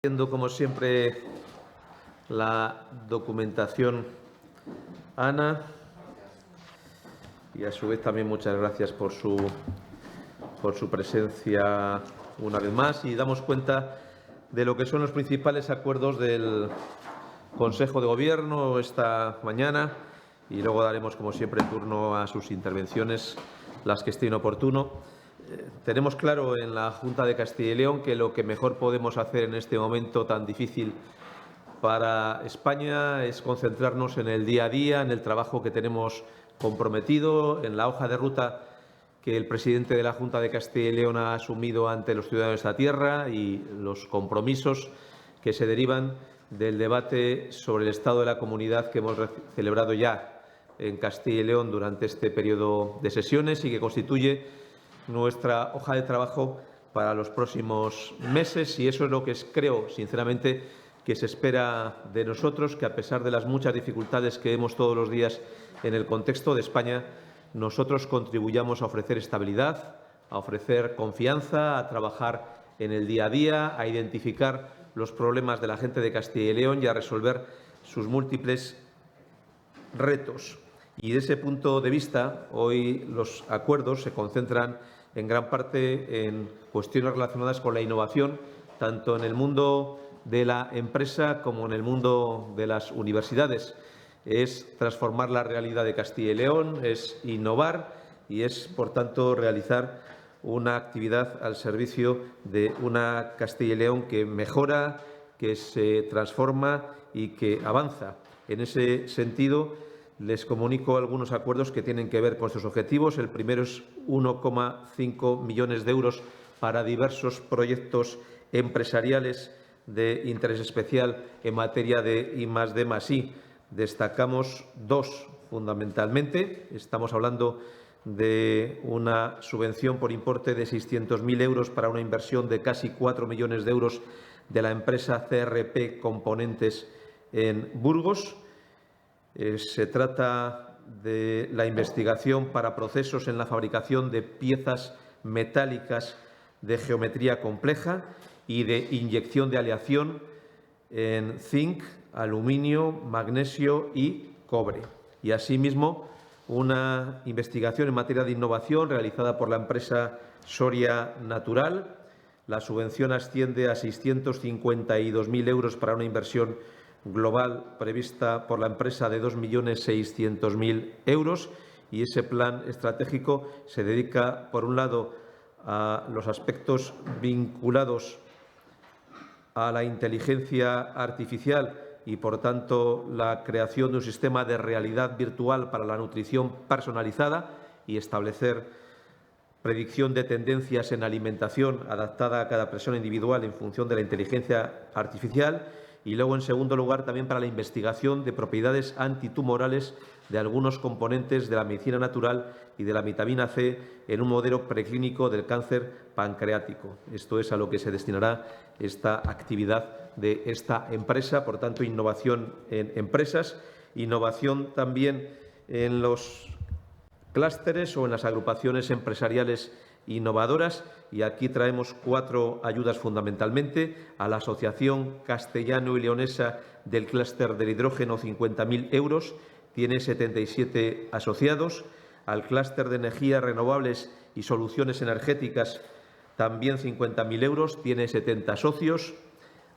Viendo como siempre la documentación Ana, y a su vez también muchas gracias por su presencia una vez más, y damos cuenta de lo que son los principales acuerdos del Consejo de Gobierno esta mañana, y luego daremos como siempre turno a sus intervenciones, las que estén oportuno. Tenemos claro en la Junta de Castilla y León que lo que mejor podemos hacer en este momento tan difícil para España es concentrarnos en el día a día, en el trabajo que tenemos comprometido, en la hoja de ruta que el presidente de la Junta de Castilla y León ha asumido ante los ciudadanos de esta tierra y los compromisos que se derivan del debate sobre el estado de la comunidad que hemos celebrado ya en Castilla y León durante este periodo de sesiones y que constituye nuestra hoja de trabajo para los próximos meses, y eso es lo que creo, sinceramente, que se espera de nosotros, que a pesar de las muchas dificultades que vemos todos los días en el contexto de España, nosotros contribuyamos a ofrecer estabilidad, a ofrecer confianza, a trabajar en el día a día, a identificar los problemas de la gente de Castilla y León y a resolver sus múltiples retos. Y desde ese punto de vista, hoy los acuerdos se concentran en gran parte en cuestiones relacionadas con la innovación, tanto en el mundo de la empresa como en el mundo de las universidades. Es transformar la realidad de Castilla y León, es innovar y es, por tanto, realizar una actividad al servicio de una Castilla y León que mejora, que se transforma y que avanza. En ese sentido, les comunico algunos acuerdos que tienen que ver con estos objetivos. El primero es 1,5 millones de euros para diversos proyectos empresariales de interés especial en materia de I+D+I. Destacamos dos fundamentalmente. Estamos hablando de una subvención por importe de 600.000 euros para una inversión de casi 4 millones de euros de la empresa CRP Componentes en Burgos. Se trata de la investigación para procesos en la fabricación de piezas metálicas de geometría compleja y de inyección de aleación en zinc, aluminio, magnesio y cobre. Y asimismo, una investigación en materia de innovación realizada por la empresa Soria Natural. La subvención asciende a 652.000 euros para una inversión global prevista por la empresa de 2.600.000 euros, y ese plan estratégico se dedica, por un lado, a los aspectos vinculados a la inteligencia artificial y, por tanto, la creación de un sistema de realidad virtual para la nutrición personalizada y establecer predicción de tendencias en alimentación adaptada a cada persona individual en función de la inteligencia artificial. Y luego, en segundo lugar, también para la investigación de propiedades antitumorales de algunos componentes de la medicina natural y de la vitamina C en un modelo preclínico del cáncer pancreático. Esto es a lo que se destinará esta actividad de esta empresa. Por tanto, innovación en empresas, innovación también en los clústeres o en las agrupaciones empresariales innovadoras, y aquí traemos 4 ayudas fundamentalmente: a la Asociación Castellano y Leonesa del Clúster del Hidrógeno, 50.000 euros, tiene 77 asociados; al Clúster de Energías Renovables y Soluciones Energéticas, también 50.000 euros, tiene 70 socios;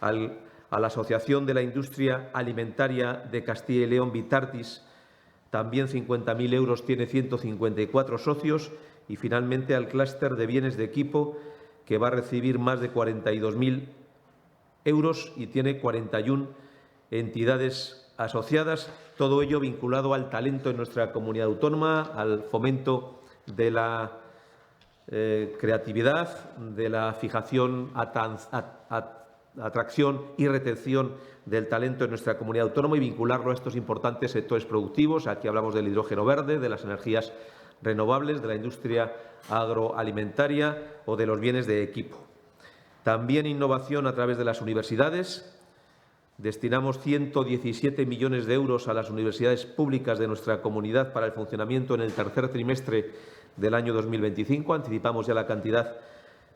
a la Asociación de la Industria Alimentaria de Castilla y León, Vitartis, también 50.000 euros, tiene 154 socios; y finalmente al clúster de bienes de equipo, que va a recibir más de 42.000 euros y tiene 41 entidades asociadas. Todo ello vinculado al talento en nuestra comunidad autónoma, al fomento de la creatividad, de la fijación, atracción y retención del talento en nuestra comunidad autónoma y vincularlo a estos importantes sectores productivos. Aquí hablamos del hidrógeno verde, de las energías renovables, de la industria agroalimentaria o de los bienes de equipo. También innovación a través de las universidades. Destinamos 117 millones de euros a las universidades públicas de nuestra comunidad para el funcionamiento en el tercer trimestre del año 2025. Anticipamos ya la cantidad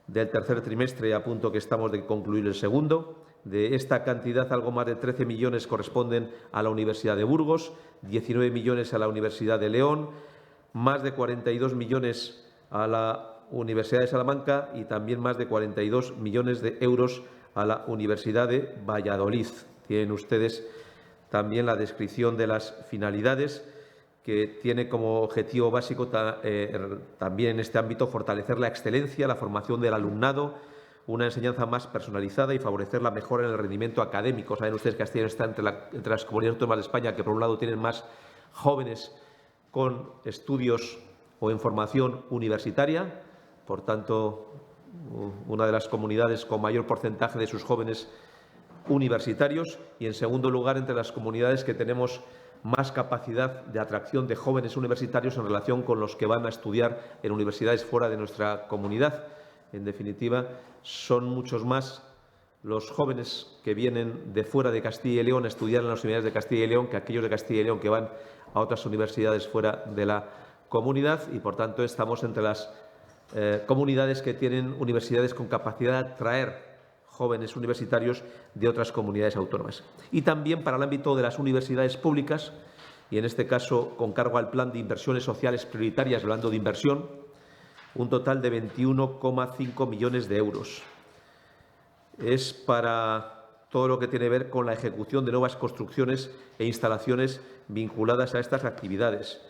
del tercer trimestre, a punto que estamos de concluir el segundo. De esta cantidad, algo más de 13 millones corresponden a la Universidad de Burgos, 19 millones a la Universidad de León, más de 42 millones a la Universidad de Salamanca y también más de 42 millones de euros a la Universidad de Valladolid. Tienen ustedes también la descripción de las finalidades, que tiene como objetivo básico también en este ámbito fortalecer la excelencia, la formación del alumnado, una enseñanza más personalizada y favorecer la mejora en el rendimiento académico. Saben ustedes que Castilla y León está entre las comunidades autónomas de España que, por un lado, tienen más jóvenes con estudios o en formación universitaria, por tanto, una de las comunidades con mayor porcentaje de sus jóvenes universitarios, y, en segundo lugar, entre las comunidades que tenemos más capacidad de atracción de jóvenes universitarios en relación con los que van a estudiar en universidades fuera de nuestra comunidad. En definitiva, son muchos más los jóvenes que vienen de fuera de Castilla y León a estudiar en las universidades de Castilla y León que aquellos de Castilla y León que van a otras universidades fuera de la comunidad, y, por tanto, estamos entre las comunidades que tienen universidades con capacidad de atraer jóvenes universitarios de otras comunidades autónomas. Y también para el ámbito de las universidades públicas, y en este caso con cargo al Plan de Inversiones Sociales Prioritarias, hablando de inversión, un total de 21,5 millones de euros. Es para todo lo que tiene que ver con la ejecución de nuevas construcciones e instalaciones vinculadas a estas actividades.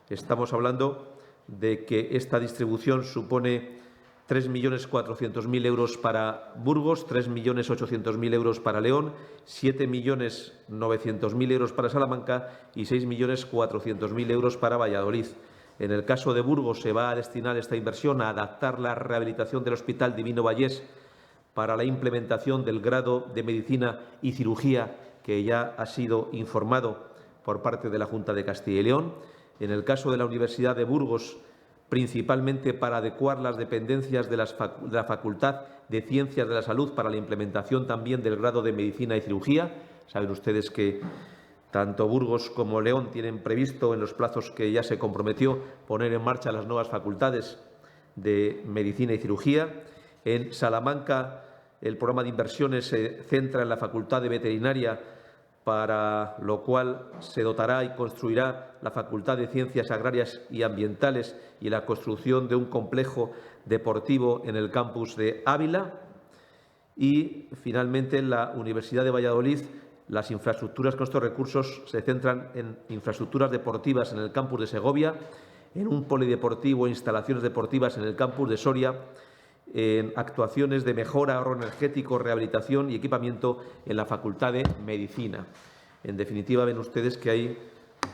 Estamos hablando de que esta distribución supone 3.400.000 euros para Burgos, 3.800.000 euros para León, 7.900.000 euros para Salamanca y 6.400.000 euros para Valladolid. En el caso de Burgos se va a destinar esta inversión a adaptar la rehabilitación del Hospital Divino Vallés para la implementación del grado de Medicina y Cirugía, que ya ha sido informado por parte de la Junta de Castilla y León. En el caso de la Universidad de Burgos, principalmente para adecuar las dependencias de la Facultad de Ciencias de la Salud para la implementación también del grado de Medicina y Cirugía. Saben ustedes que tanto Burgos como León tienen previsto, en los plazos que ya se comprometió, poner en marcha las nuevas facultades de Medicina y Cirugía. En Salamanca, el programa de inversiones se centra en la Facultad de Veterinaria, para lo cual se dotará y construirá la Facultad de Ciencias Agrarias y Ambientales y la construcción de un complejo deportivo en el campus de Ávila. Y, finalmente, en la Universidad de Valladolid, las infraestructuras con estos recursos se centran en infraestructuras deportivas en el campus de Segovia, en un polideportivo e instalaciones deportivas en el campus de Soria, en actuaciones de mejora, ahorro energético, rehabilitación y equipamiento en la Facultad de Medicina. En definitiva, ven ustedes que hay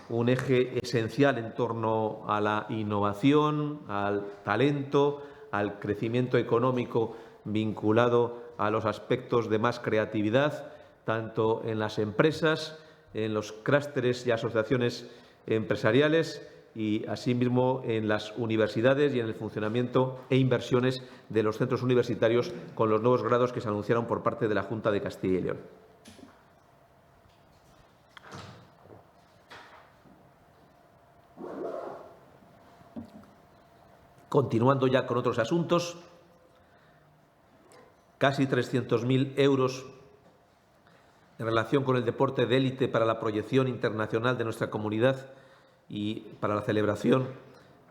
un eje esencial en torno a la innovación, al talento, al crecimiento económico vinculado a los aspectos de más creatividad, tanto en las empresas, en los clústeres y asociaciones empresariales, y, asimismo, en las universidades y en el funcionamiento e inversiones de los centros universitarios con los nuevos grados que se anunciaron por parte de la Junta de Castilla y León. Continuando ya con otros asuntos, casi 300.000 euros en relación con el deporte de élite para la proyección internacional de nuestra comunidad y para la celebración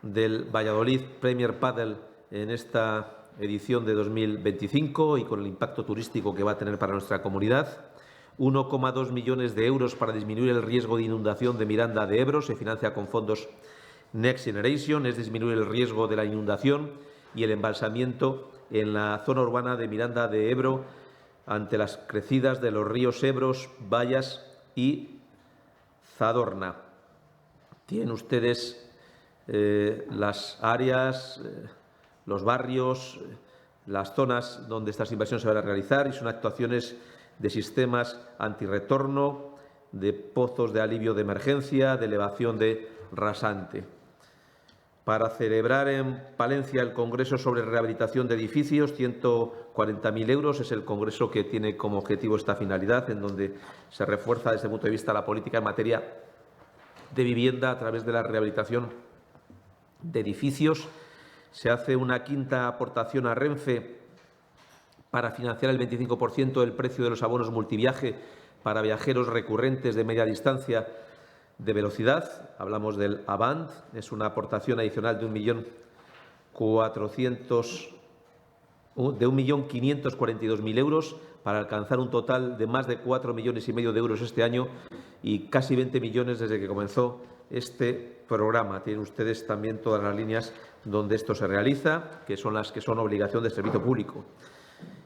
del Valladolid Premier Padel en esta edición de 2025 y con el impacto turístico que va a tener para nuestra comunidad. 1,2 millones de euros para disminuir el riesgo de inundación de Miranda de Ebro. Se financia con fondos Next Generation. Es disminuir el riesgo de la inundación y el embalsamiento en la zona urbana de Miranda de Ebro ante las crecidas de los ríos Ebros, Bayas y Zadorna. Tienen ustedes las áreas, los barrios, las zonas donde estas inversiones se van a realizar, y son actuaciones de sistemas antirretorno, de pozos de alivio de emergencia, de elevación de rasante. Para celebrar en Palencia el Congreso sobre Rehabilitación de Edificios, 140.000 euros. Es el congreso que tiene como objetivo esta finalidad, en donde se refuerza desde el punto de vista de la política en materia de vivienda a través de la rehabilitación de edificios. Se hace una quinta aportación a Renfe para financiar el 25% del precio de los abonos multiviaje para viajeros recurrentes de media distancia de velocidad. Hablamos del Avant. Es una aportación adicional de 1.542.000 euros para alcanzar un total de más de 4,5 millones de euros este año y casi 20 millones desde que comenzó este programa. Tienen ustedes también todas las líneas donde esto se realiza, que son las que son obligación de servicio público.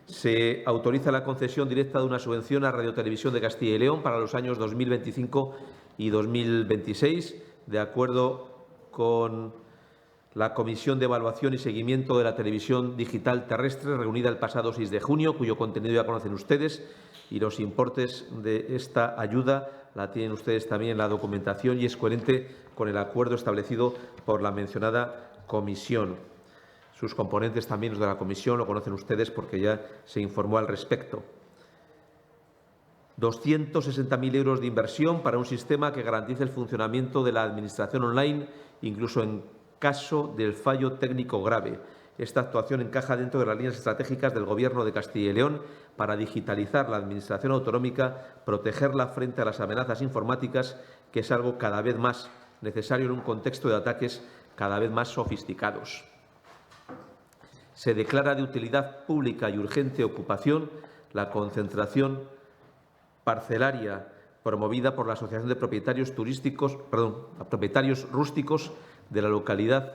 Se autoriza la concesión directa de una subvención a Radio Televisión de Castilla y León para los años 2025 y 2026, de acuerdo con la Comisión de Evaluación y Seguimiento de la Televisión Digital Terrestre, reunida el pasado 6 de junio, cuyo contenido ya conocen ustedes, y los importes de esta ayuda la tienen ustedes también en la documentación y es coherente con el acuerdo establecido por la mencionada comisión. Sus componentes también los de la comisión lo conocen ustedes porque ya se informó al respecto. 260.000 euros de inversión para un sistema que garantice el funcionamiento de la Administración online, incluso en caso del fallo técnico grave. Esta actuación encaja dentro de las líneas estratégicas del Gobierno de Castilla y León para digitalizar la Administración autonómica, protegerla frente a las amenazas informáticas, que es algo cada vez más necesario en un contexto de ataques cada vez más sofisticados. Se declara de utilidad pública y urgente ocupación la concentración parcelaria promovida por la Asociación de Propietarios Rústicos de la localidad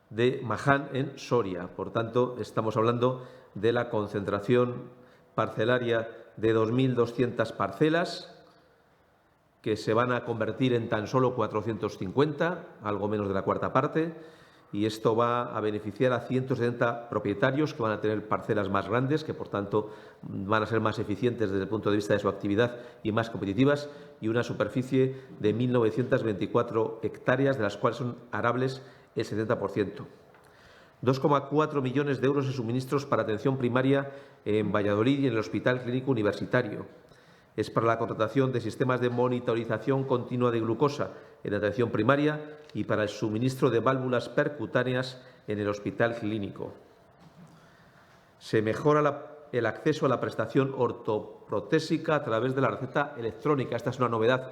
de Maján, en Soria. Por tanto, estamos hablando de la concentración parcelaria de 2.200 parcelas que se van a convertir en tan solo 450, algo menos de la cuarta parte, y esto va a beneficiar a 170 propietarios que van a tener parcelas más grandes, que por tanto van a ser más eficientes desde el punto de vista de su actividad y más competitivas, y una superficie de 1.924 hectáreas, de las cuales son arables el 70%. 2,4 millones de euros de suministros para atención primaria en Valladolid y en el Hospital Clínico Universitario. Es para la contratación de sistemas de monitorización continua de glucosa en atención primaria y para el suministro de válvulas percutáneas en el Hospital Clínico. Se mejora el acceso a la prestación ortoprotésica a través de la receta electrónica. Esta es una novedad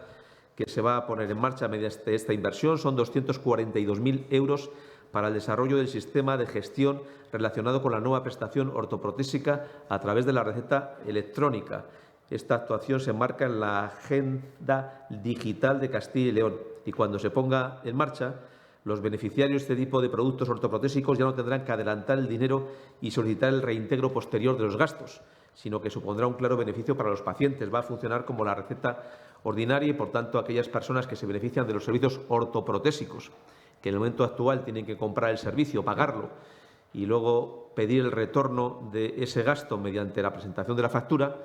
que se va a poner en marcha mediante esta inversión. Son 242.000 euros para el desarrollo del sistema de gestión relacionado con la nueva prestación ortoprotésica a través de la receta electrónica. Esta actuación se enmarca en la Agenda Digital de Castilla y León y cuando se ponga en marcha, los beneficiarios de este tipo de productos ortoprotésicos ya no tendrán que adelantar el dinero y solicitar el reintegro posterior de los gastos, sino que supondrá un claro beneficio para los pacientes. Va a funcionar como la receta ordinaria y, por tanto, aquellas personas que se benefician de los servicios ortoprotésicos, que en el momento actual tienen que comprar el servicio, pagarlo y luego pedir el retorno de ese gasto mediante la presentación de la factura,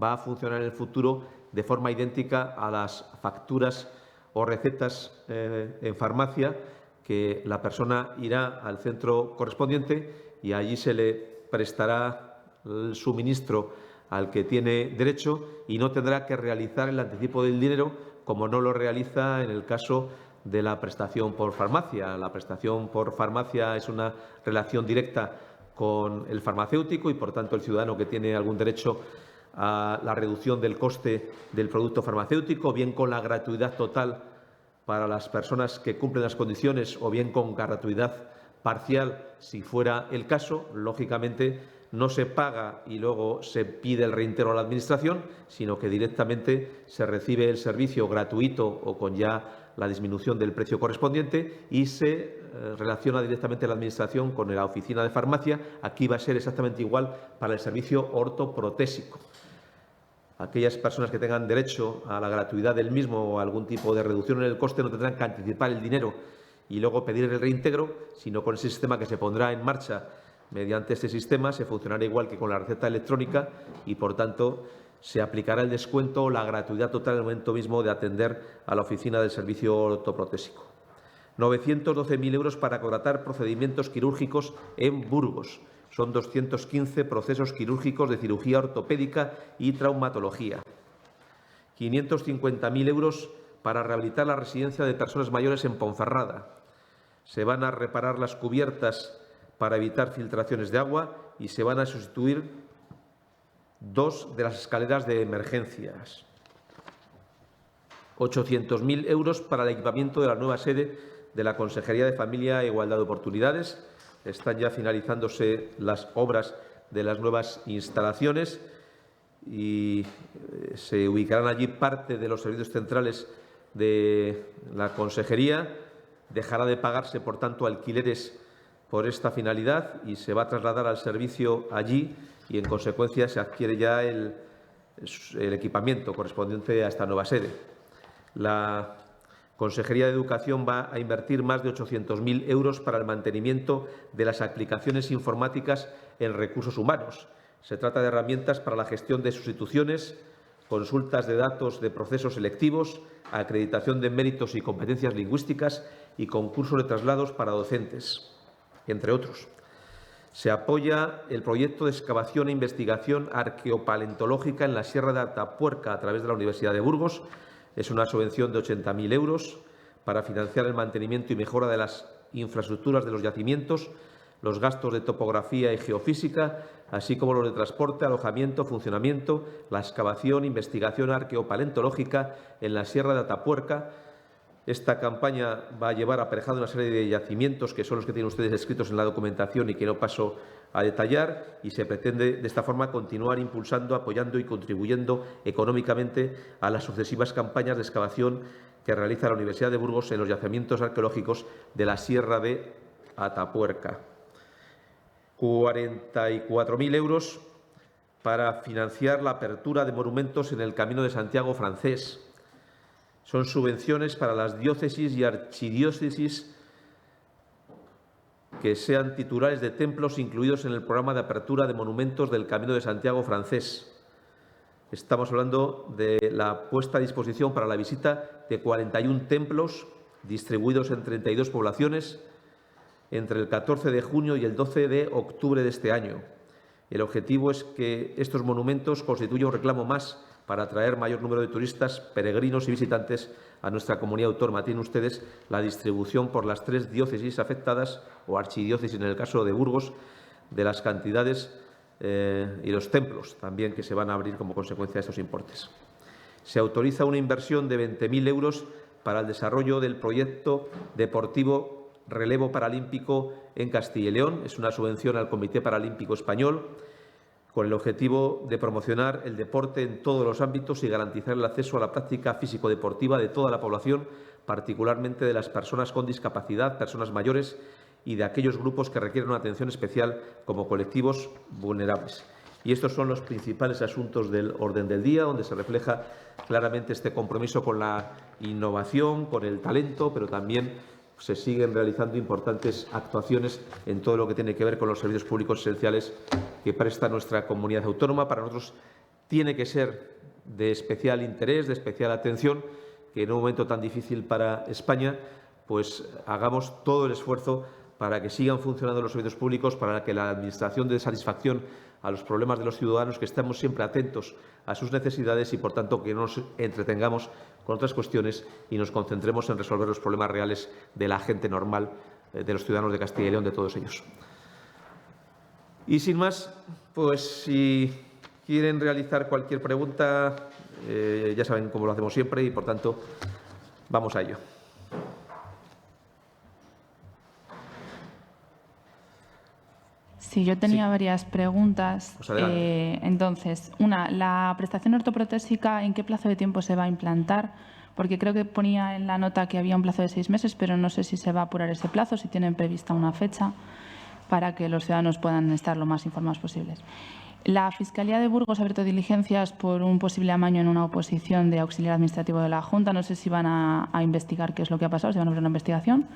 va a funcionar en el futuro de forma idéntica a las facturas o recetas en farmacia, que la persona irá al centro correspondiente y allí se le prestará el suministro al que tiene derecho y no tendrá que realizar el anticipo del dinero como no lo realiza en el caso de la prestación por farmacia. La prestación por farmacia es una relación directa con el farmacéutico y, por tanto, el ciudadano que tiene algún derecho a la reducción del coste del producto farmacéutico, bien con la gratuidad total para las personas que cumplen las condiciones o bien con gratuidad parcial, si fuera el caso. Lógicamente, no se paga y luego se pide el reintegro a la Administración, sino que directamente se recibe el servicio gratuito o con ya la disminución del precio correspondiente y se relaciona directamente la Administración con la oficina de farmacia. Aquí va a ser exactamente igual para el servicio ortoprotésico. Aquellas personas que tengan derecho a la gratuidad del mismo o a algún tipo de reducción en el coste no tendrán que anticipar el dinero y luego pedir el reintegro, sino con ese sistema que se pondrá en marcha. Mediante este sistema se funcionará igual que con la receta electrónica y, por tanto, se aplicará el descuento o la gratuidad total en el momento mismo de atender a la oficina del servicio ortoprotésico. 912.000 euros para contratar procedimientos quirúrgicos en Burgos. Son 215 procesos quirúrgicos de cirugía ortopédica y traumatología. 550.000 euros para rehabilitar la residencia de personas mayores en Ponferrada. Se van a reparar las cubiertas para evitar filtraciones de agua y se van a sustituir 2 de las escaleras de emergencias. 800.000 euros para el equipamiento de la nueva sede de la Consejería de Familia e Igualdad de Oportunidades. Están ya finalizándose las obras de las nuevas instalaciones y se ubicarán allí parte de los servicios centrales de la Consejería. Dejará de pagarse, por tanto, alquileres por esta finalidad y se va a trasladar al servicio allí y, en consecuencia, se adquiere ya el equipamiento correspondiente a esta nueva sede. La Consejería de Educación va a invertir más de 800.000 euros para el mantenimiento de las aplicaciones informáticas en recursos humanos. Se trata de herramientas para la gestión de sustituciones, consultas de datos de procesos selectivos, acreditación de méritos y competencias lingüísticas y concursos de traslados para docentes, entre otros. Se apoya el proyecto de excavación e investigación arqueopaleontológica en la Sierra de Atapuerca a través de la Universidad de Burgos. Es una subvención de 80.000 euros para financiar el mantenimiento y mejora de las infraestructuras de los yacimientos, los gastos de topografía y geofísica, así como los de transporte, alojamiento, funcionamiento, la excavación, investigación arqueopaleontológica en la Sierra de Atapuerca. Esta campaña va a llevar aparejada una serie de yacimientos que son los que tienen ustedes escritos en la documentación y que no paso a detallar, y se pretende de esta forma continuar impulsando, apoyando y contribuyendo económicamente a las sucesivas campañas de excavación que realiza la Universidad de Burgos en los yacimientos arqueológicos de la Sierra de Atapuerca. 44.000 euros para financiar la apertura de monumentos en el Camino de Santiago francés. Son subvenciones para las diócesis y archidiócesis que sean titulares de templos incluidos en el programa de apertura de monumentos del Camino de Santiago francés. Estamos hablando de la puesta a disposición para la visita de 41 templos distribuidos en 32 poblaciones entre el 14 de junio y el 12 de octubre de este año. El objetivo es que estos monumentos constituyan un reclamo más para atraer mayor número de turistas, peregrinos y visitantes a nuestra comunidad autónoma. Tienen ustedes la distribución por las 3 diócesis afectadas, o archidiócesis en el caso de Burgos, de las cantidades y los templos también que se van a abrir como consecuencia de estos importes. Se autoriza una inversión de 20.000 euros para el desarrollo del proyecto deportivo Relevo Paralímpico en Castilla y León. Es una subvención al Comité Paralímpico Español con el objetivo de promocionar el deporte en todos los ámbitos y garantizar el acceso a la práctica físico-deportiva de toda la población, particularmente de las personas con discapacidad, personas mayores y de aquellos grupos que requieren una atención especial como colectivos vulnerables. Y estos son los principales asuntos del orden del día, donde se refleja claramente este compromiso con la innovación, con el talento, pero también se siguen realizando importantes actuaciones en todo lo que tiene que ver con los servicios públicos esenciales que presta nuestra comunidad autónoma. Para nosotros tiene que ser de especial interés, de especial atención, que en un momento tan difícil para España, pues hagamos todo el esfuerzo para que sigan funcionando los servicios públicos, para que la Administración dé satisfacción a los problemas de los ciudadanos, que estemos siempre atentos a sus necesidades y, por tanto, que no nos entretengamos con otras cuestiones y nos concentremos en resolver los problemas reales de la gente normal, de los ciudadanos de Castilla y León, de todos ellos. Y sin más, pues si quieren realizar cualquier pregunta, ya saben cómo lo hacemos siempre y, por tanto, vamos a ello. Sí, yo tenía varias preguntas. Pues adelante. Entonces, una, ¿la prestación ortoprotésica en qué plazo de tiempo se va a implantar? Porque creo que ponía en la nota que había un plazo de 6 meses, pero no sé si se va a apurar ese plazo, si tienen prevista una fecha para que los ciudadanos puedan estar lo más informados posibles. La Fiscalía de Burgos ha abierto diligencias por un posible amaño en una oposición de auxiliar administrativo de la Junta. No sé si van a investigar qué es lo que ha pasado, si van a abrir una investigación.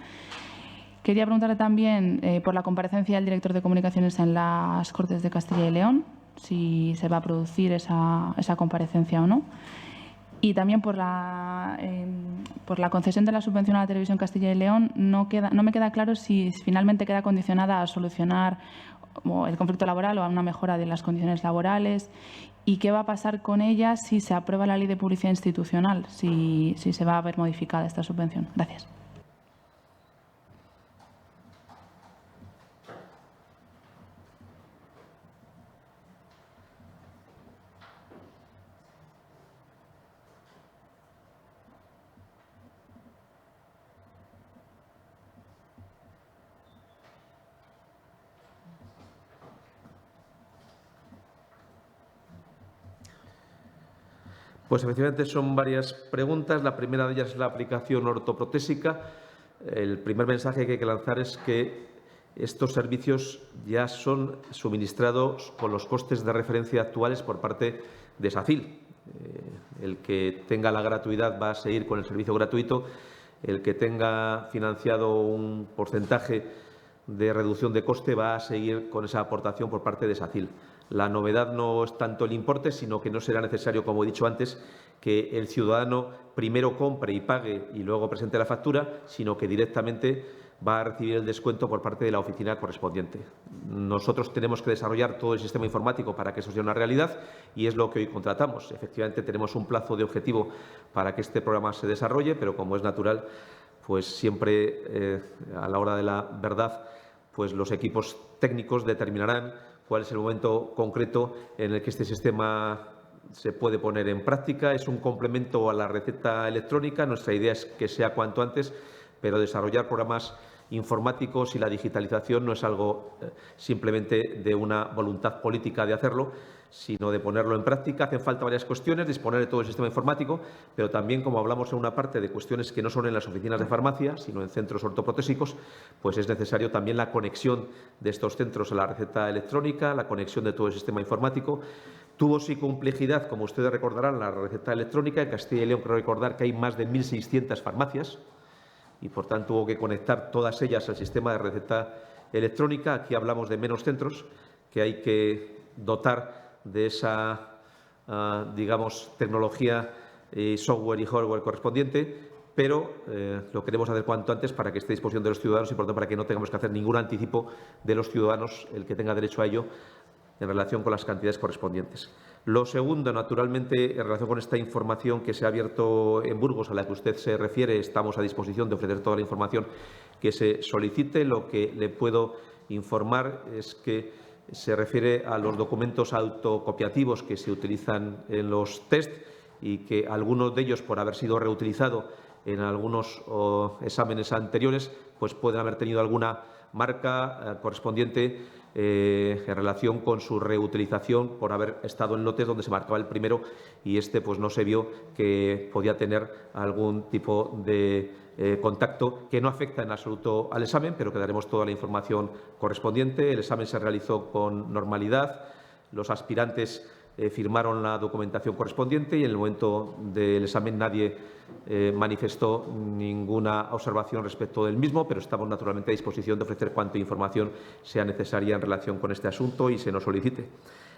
Quería preguntarle también por la comparecencia del director de comunicaciones en las Cortes de Castilla y León, si se va a producir esa comparecencia o no. Y también por la concesión de la subvención a la Televisión Castilla y León, no me queda claro si finalmente queda condicionada a solucionar el conflicto laboral o a una mejora de las condiciones laborales. ¿Y qué va a pasar con ella si se aprueba la Ley de Publicidad Institucional, si se va a ver modificada esta subvención? Gracias. Pues efectivamente son varias preguntas. La primera de ellas es la aplicación ortoprotésica. El primer mensaje que hay que lanzar es que estos servicios ya son suministrados con los costes de referencia actuales por parte de SACIL. El que tenga la gratuidad va a seguir con el servicio gratuito. El que tenga financiado un porcentaje de reducción de coste va a seguir con esa aportación por parte de SACIL. La novedad no es tanto el importe, sino que no será necesario, como he dicho antes, que el ciudadano primero compre y pague y luego presente la factura, sino que directamente va a recibir el descuento por parte de la oficina correspondiente. Nosotros tenemos que desarrollar todo el sistema informático para que eso sea una realidad y es lo que hoy contratamos. Efectivamente, tenemos un plazo de objetivo para que este programa se desarrolle, pero como es natural, pues siempre a la hora de la verdad, pues los equipos técnicos determinarán cuál es el momento concreto en el que este sistema se puede poner en práctica. Es un complemento a la receta electrónica. Nuestra idea es que sea cuanto antes, pero desarrollar programas informáticos y la digitalización no es algo simplemente de una voluntad política de hacerlo, sino de ponerlo en práctica. Hacen falta varias cuestiones, disponer de todo el sistema informático, pero también, como hablamos en una parte de cuestiones que no son en las oficinas de farmacia, sino en centros ortoprotésicos, pues es necesario también la conexión de estos centros a la receta electrónica, la conexión de todo el sistema informático. Tuvo sí complejidad, como ustedes recordarán, la receta electrónica. En Castilla y León creo recordar que hay más de 1.600 farmacias y, por tanto, hubo que conectar todas ellas al sistema de receta electrónica. Aquí hablamos de menos centros que hay que dotar de esa, digamos, tecnología, software y hardware correspondiente, pero lo queremos hacer cuanto antes para que esté a disposición de los ciudadanos y, por tanto, para que no tengamos que hacer ningún anticipo de los ciudadanos, el que tenga derecho a ello, en relación con las cantidades correspondientes. Lo segundo, naturalmente, en relación con esta información que se ha abierto en Burgos, a la que usted se refiere, estamos a disposición de ofrecer toda la información que se solicite. Lo que le puedo informar es que se refiere a los documentos autocopiativos que se utilizan en los test y que algunos de ellos, por haber sido reutilizados en algunos exámenes anteriores, pues pueden haber tenido alguna marca correspondiente en relación con su reutilización por haber estado en lotes donde se marcaba el primero y este pues no se vio que podía tener algún tipo de contacto que no afecta en absoluto al examen, pero que daremos toda la información correspondiente. El examen se realizó con normalidad. Los aspirantes firmaron la documentación correspondiente y en el momento del examen nadie manifestó ninguna observación respecto del mismo, pero estamos naturalmente a disposición de ofrecer cuanta información sea necesaria en relación con este asunto y se nos solicite.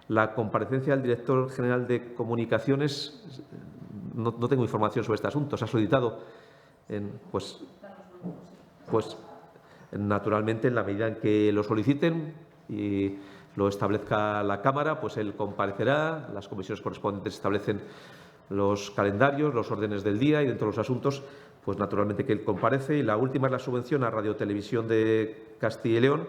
La comparecencia del director general de Comunicaciones, no tengo información sobre este asunto, se ha solicitado pues naturalmente en la medida en que lo soliciten y lo establezca la Cámara, pues él comparecerá. Las comisiones correspondientes establecen los calendarios, los órdenes del día y dentro de los asuntos, pues naturalmente que él comparece. Y la última es la subvención a Radio Televisión de Castilla y León.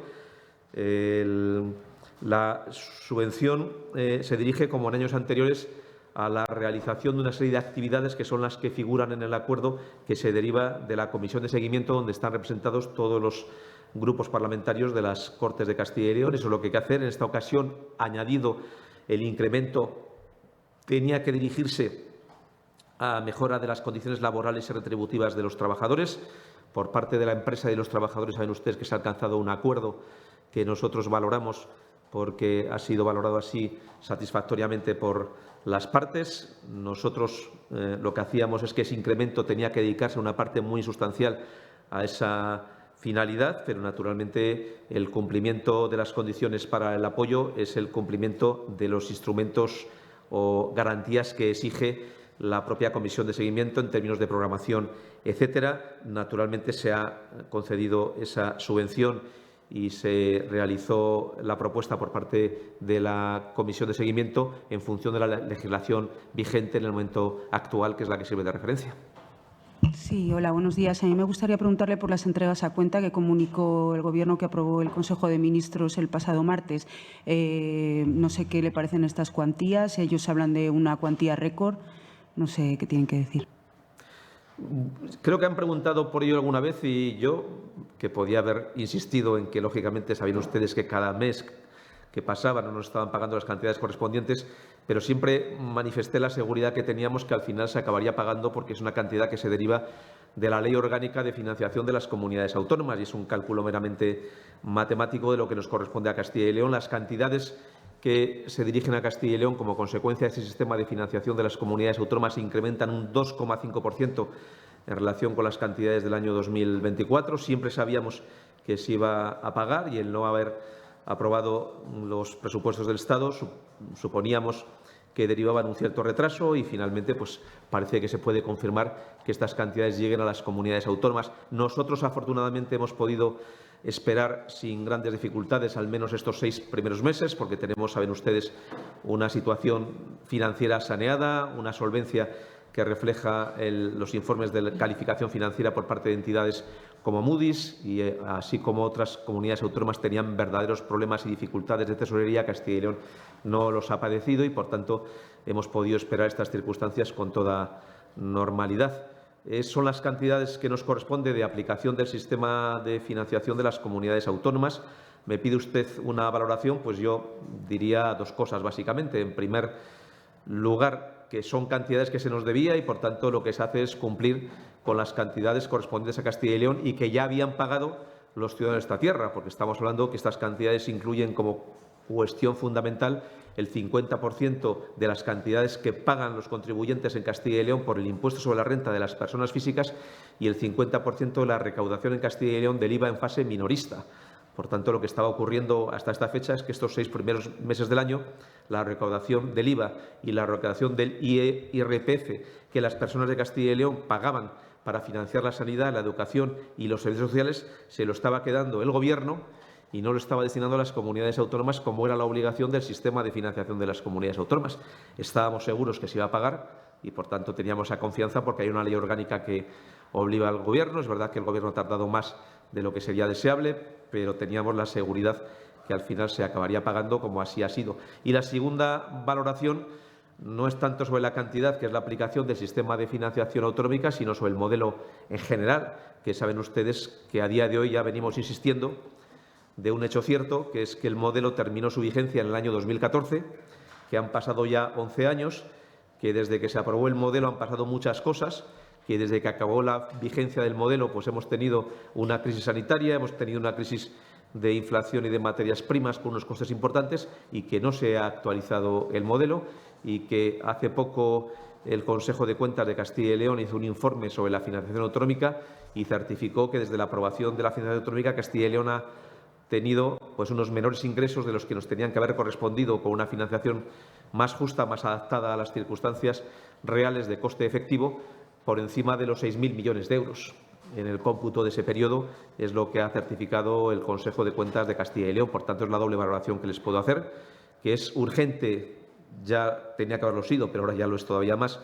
La subvención se dirige, como en años anteriores, a la realización de una serie de actividades que son las que figuran en el acuerdo que se deriva de la comisión de seguimiento, donde están representados todos los grupos parlamentarios de las Cortes de Castilla y León. Eso es lo que hay que hacer. En esta ocasión, añadido el incremento, tenía que dirigirse a mejora de las condiciones laborales y retributivas de los trabajadores. Por parte de la empresa y de los trabajadores, saben ustedes que se ha alcanzado un acuerdo que nosotros valoramos porque ha sido valorado así satisfactoriamente por las partes. Nosotros lo que hacíamos es que ese incremento tenía que dedicarse una parte muy sustancial a esa finalidad, pero naturalmente el cumplimiento de las condiciones para el apoyo es el cumplimiento de los instrumentos o garantías que exige la propia comisión de seguimiento en términos de programación, etcétera. Naturalmente se ha concedido esa subvención y se realizó la propuesta por parte de la comisión de seguimiento en función de la legislación vigente en el momento actual, que es la que sirve de referencia. Sí, hola, buenos días. A mí me gustaría preguntarle por las entregas a cuenta que comunicó el Gobierno que aprobó el Consejo de Ministros el pasado martes. No sé qué le parecen estas cuantías. Ellos hablan de una cuantía récord. No sé qué tienen que decir. Creo que han preguntado por ello alguna vez y yo, que podía haber insistido en que, lógicamente, sabían ustedes que cada mes que pasaba no nos estaban pagando las cantidades correspondientes, pero siempre manifesté la seguridad que teníamos que al final se acabaría pagando porque es una cantidad que se deriva de la Ley Orgánica de Financiación de las Comunidades Autónomas y es un cálculo meramente matemático de lo que nos corresponde a Castilla y León. Las cantidades que se dirigen a Castilla y León como consecuencia de ese sistema de financiación de las comunidades autónomas se incrementan un 2,5% en relación con las cantidades del año 2024. Siempre sabíamos que se iba a pagar y el no haber aprobado los presupuestos del Estado suponíamos que derivaban un cierto retraso y finalmente pues parece que se puede confirmar que estas cantidades lleguen a las comunidades autónomas. Nosotros afortunadamente hemos podido esperar sin grandes dificultades al menos estos 6 primeros meses porque tenemos, saben ustedes, una situación financiera saneada, una solvencia que refleja los informes de calificación financiera por parte de entidades como Moody's y así como otras comunidades autónomas tenían verdaderos problemas y dificultades de tesorería. Castilla y León no los ha padecido y, por tanto, hemos podido esperar estas circunstancias con toda normalidad. Son las cantidades que nos corresponde de aplicación del sistema de financiación de las comunidades autónomas. Me pide usted una valoración, pues yo diría 2 cosas, básicamente. En primer lugar, que son cantidades que se nos debía y, por tanto, lo que se hace es cumplir con las cantidades correspondientes a Castilla y León y que ya habían pagado los ciudadanos de esta tierra, porque estamos hablando que estas cantidades incluyen como cuestión fundamental el 50% de las cantidades que pagan los contribuyentes en Castilla y León por el impuesto sobre la renta de las personas físicas y el 50% de la recaudación en Castilla y León del IVA en fase minorista. Por tanto, lo que estaba ocurriendo hasta esta fecha es que estos 6 primeros meses del año, la recaudación del IVA y la recaudación del IRPF que las personas de Castilla y León pagaban para financiar la sanidad, la educación y los servicios sociales, se lo estaba quedando el Gobierno y no lo estaba destinando a las comunidades autónomas como era la obligación del sistema de financiación de las comunidades autónomas. Estábamos seguros que se iba a pagar y, por tanto, teníamos esa confianza porque hay una ley orgánica que obliga al Gobierno. Es verdad que el Gobierno ha tardado más de lo que sería deseable, pero teníamos la seguridad que al final se acabaría pagando, como así ha sido. Y la segunda valoración no es tanto sobre la cantidad, que es la aplicación del sistema de financiación autonómica, sino sobre el modelo en general, que saben ustedes que a día de hoy ya venimos insistiendo de un hecho cierto, que es que el modelo terminó su vigencia en el año 2014, que han pasado ya 11 años, que desde que se aprobó el modelo han pasado muchas cosas, que desde que acabó la vigencia del modelo pues hemos tenido una crisis sanitaria, hemos tenido una crisis de inflación y de materias primas con unos costes importantes y que no se ha actualizado el modelo y que hace poco el Consejo de Cuentas de Castilla y León hizo un informe sobre la financiación autonómica y certificó que desde la aprobación de la financiación autonómica Castilla y León ha tenido pues unos menores ingresos de los que nos tenían que haber correspondido con una financiación más justa, más adaptada a las circunstancias reales de coste efectivo, por encima de los 6.000 millones de euros. En el cómputo de ese periodo es lo que ha certificado el Consejo de Cuentas de Castilla y León. Por tanto, es la doble valoración que les puedo hacer, que es urgente, ya tenía que haberlo sido, pero ahora ya lo es todavía más,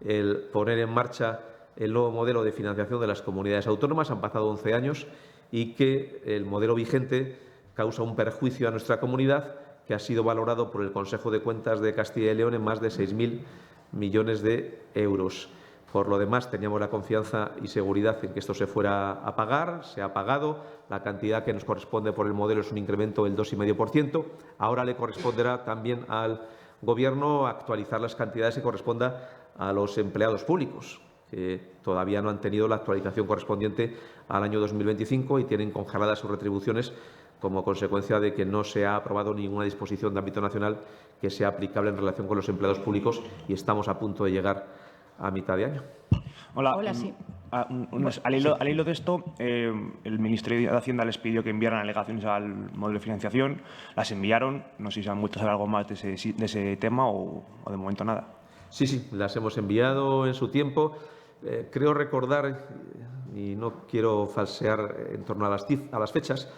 el poner en marcha el nuevo modelo de financiación de las comunidades autónomas. Han pasado 11 años y que el modelo vigente causa un perjuicio a nuestra comunidad que ha sido valorado por el Consejo de Cuentas de Castilla y León en más de 6.000 millones de euros. Por lo demás, teníamos la confianza y seguridad en que esto se fuera a pagar. Se ha pagado. La cantidad que nos corresponde por el modelo es un incremento del 2,5%. Ahora le corresponderá también al Gobierno actualizar las cantidades que corresponda a los empleados públicos, que todavía no han tenido la actualización correspondiente al año 2025 y tienen congeladas sus retribuciones como consecuencia de que no se ha aprobado ninguna disposición de ámbito nacional que sea aplicable en relación con los empleados públicos y estamos a punto de llegar a mitad de año. Hola, sí. Al hilo de esto, el Ministerio de Hacienda les pidió que enviaran alegaciones al modelo de financiación. Las enviaron. No sé si han vuelto a saber algo más de ese tema o de momento nada. Sí, las hemos enviado en su tiempo. Creo recordar, y no quiero falsear en torno a las fechas,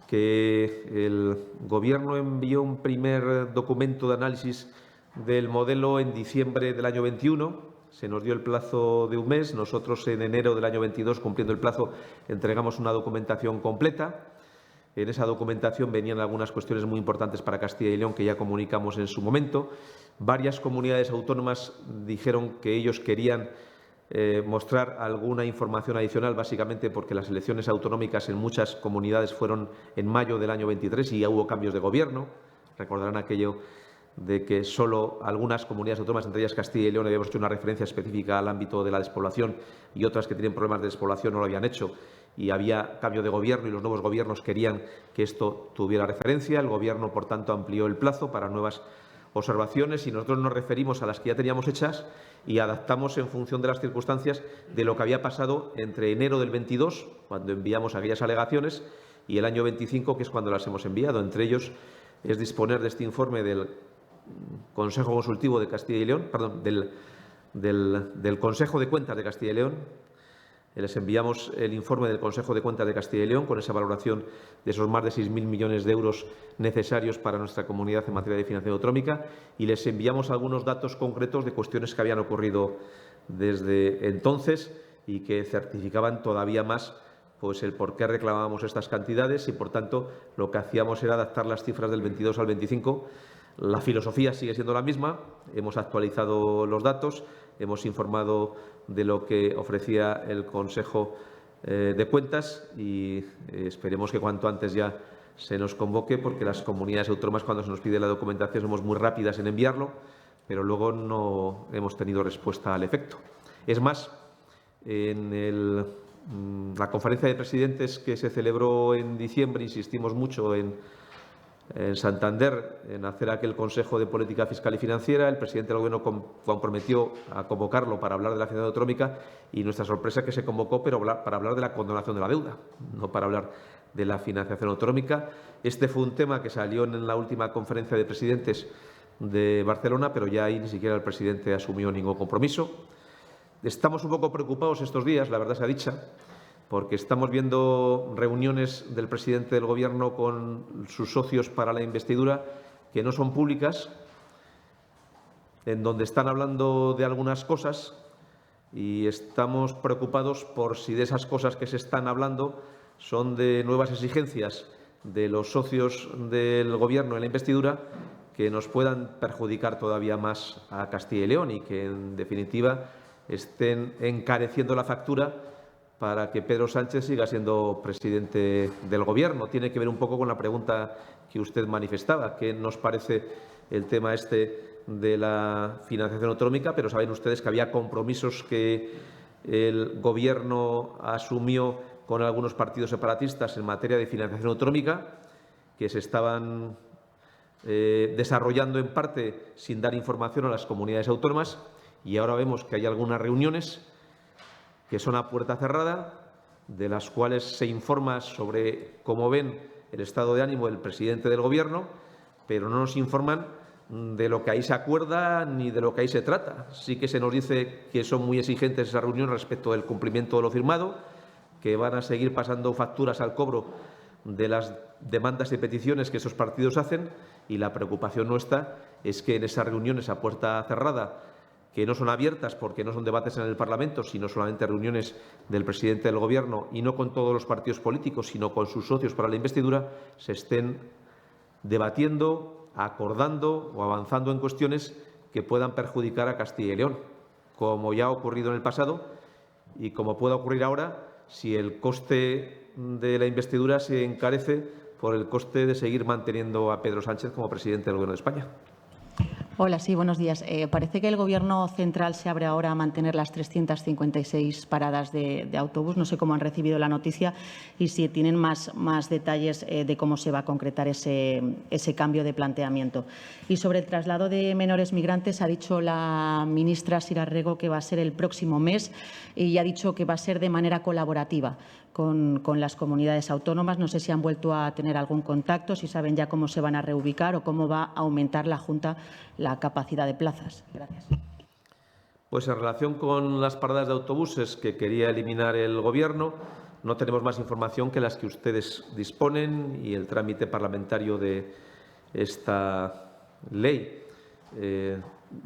que el Gobierno envió un primer documento de análisis del modelo en diciembre del año 21. Se nos dio el plazo de un mes. Nosotros, en enero del año 22, cumpliendo el plazo, entregamos una documentación completa. En esa documentación venían algunas cuestiones muy importantes para Castilla y León que ya comunicamos en su momento. Varias comunidades autónomas dijeron que ellos querían mostrar alguna información adicional, básicamente porque las elecciones autonómicas en muchas comunidades fueron en mayo del año 23 y ya hubo cambios de gobierno. Recordarán aquello de que solo algunas comunidades autónomas, entre ellas Castilla y León, habíamos hecho una referencia específica al ámbito de la despoblación y otras que tienen problemas de despoblación no lo habían hecho y había cambio de gobierno y los nuevos gobiernos querían que esto tuviera referencia. El Gobierno, por tanto, amplió el plazo para nuevas observaciones y nosotros nos referimos a las que ya teníamos hechas y adaptamos en función de las circunstancias de lo que había pasado entre enero del 22, cuando enviamos aquellas alegaciones, y el año 25, que es cuando las hemos enviado. Entre ellos es disponer de este informe del Consejo Consultivo de Castilla y León, perdón, del Consejo de Cuentas de Castilla y León. Les enviamos el informe del Consejo de Cuentas de Castilla y León con esa valoración de esos más de 6.000 millones de euros necesarios para nuestra comunidad en materia de financiación autonómica y les enviamos algunos datos concretos de cuestiones que habían ocurrido desde entonces y que certificaban todavía más pues el por qué reclamábamos estas cantidades y, por tanto, lo que hacíamos era adaptar las cifras del 22 al 25. La filosofía sigue siendo la misma, hemos actualizado los datos, hemos informado de lo que ofrecía el Consejo de Cuentas y esperemos que cuanto antes ya se nos convoque, porque las comunidades autónomas, cuando se nos pide la documentación, somos muy rápidas en enviarlo, pero luego no hemos tenido respuesta al efecto. Es más, en la conferencia de presidentes que se celebró en diciembre, insistimos mucho en Santander en hacer aquel Consejo de Política Fiscal y Financiera. El presidente del Gobierno comprometió a convocarlo para hablar de la financiación autonómica y nuestra sorpresa es que se convocó, pero para hablar de la condonación de la deuda, no para hablar de la financiación autonómica. Este fue un tema que salió en la última conferencia de presidentes de Barcelona, pero ya ahí ni siquiera el presidente asumió ningún compromiso. Estamos un poco preocupados estos días, la verdad sea dicha, porque estamos viendo reuniones del presidente del Gobierno con sus socios para la investidura que no son públicas, en donde están hablando de algunas cosas y estamos preocupados por si de esas cosas que se están hablando son de nuevas exigencias de los socios del Gobierno en la investidura que nos puedan perjudicar todavía más a Castilla y León y que, en definitiva, estén encareciendo la factura para que Pedro Sánchez siga siendo presidente del Gobierno. Tiene que ver un poco con la pregunta que usted manifestaba, qué nos parece el tema este de la financiación autonómica, pero saben ustedes que había compromisos que el Gobierno asumió con algunos partidos separatistas en materia de financiación autonómica, que se estaban desarrollando en parte sin dar información a las comunidades autónomas, y ahora vemos que hay algunas reuniones que son a puerta cerrada, de las cuales se informa sobre cómo ven el estado de ánimo del presidente del Gobierno, pero no nos informan de lo que ahí se acuerda ni de lo que ahí se trata. Sí que se nos dice que son muy exigentes esas reuniones respecto del cumplimiento de lo firmado, que van a seguir pasando facturas al cobro de las demandas y peticiones que esos partidos hacen, y la preocupación nuestra es que en esas reuniones a puerta cerrada, que no son abiertas porque no son debates en el Parlamento, sino solamente reuniones del presidente del Gobierno y no con todos los partidos políticos, sino con sus socios para la investidura, se estén debatiendo, acordando o avanzando en cuestiones que puedan perjudicar a Castilla y León, como ya ha ocurrido en el pasado y como pueda ocurrir ahora si el coste de la investidura se encarece por el coste de seguir manteniendo a Pedro Sánchez como presidente del Gobierno de España. Hola, sí, buenos días. Parece que el Gobierno central se abre ahora a mantener las 356 paradas de autobús. No sé cómo han recibido la noticia y si tienen más detalles de cómo se va a concretar ese cambio de planteamiento. Y sobre el traslado de menores migrantes, ha dicho la ministra Sira Rego que va a ser el próximo mes y ha dicho que va a ser de manera colaborativa con las comunidades autónomas. No sé si han vuelto a tener algún contacto, si saben ya cómo se van a reubicar o cómo va a aumentar la Junta la capacidad de plazas. Gracias. Pues en relación con las paradas de autobuses que quería eliminar el Gobierno, no tenemos más información que las que ustedes disponen y el trámite parlamentario de esta ley.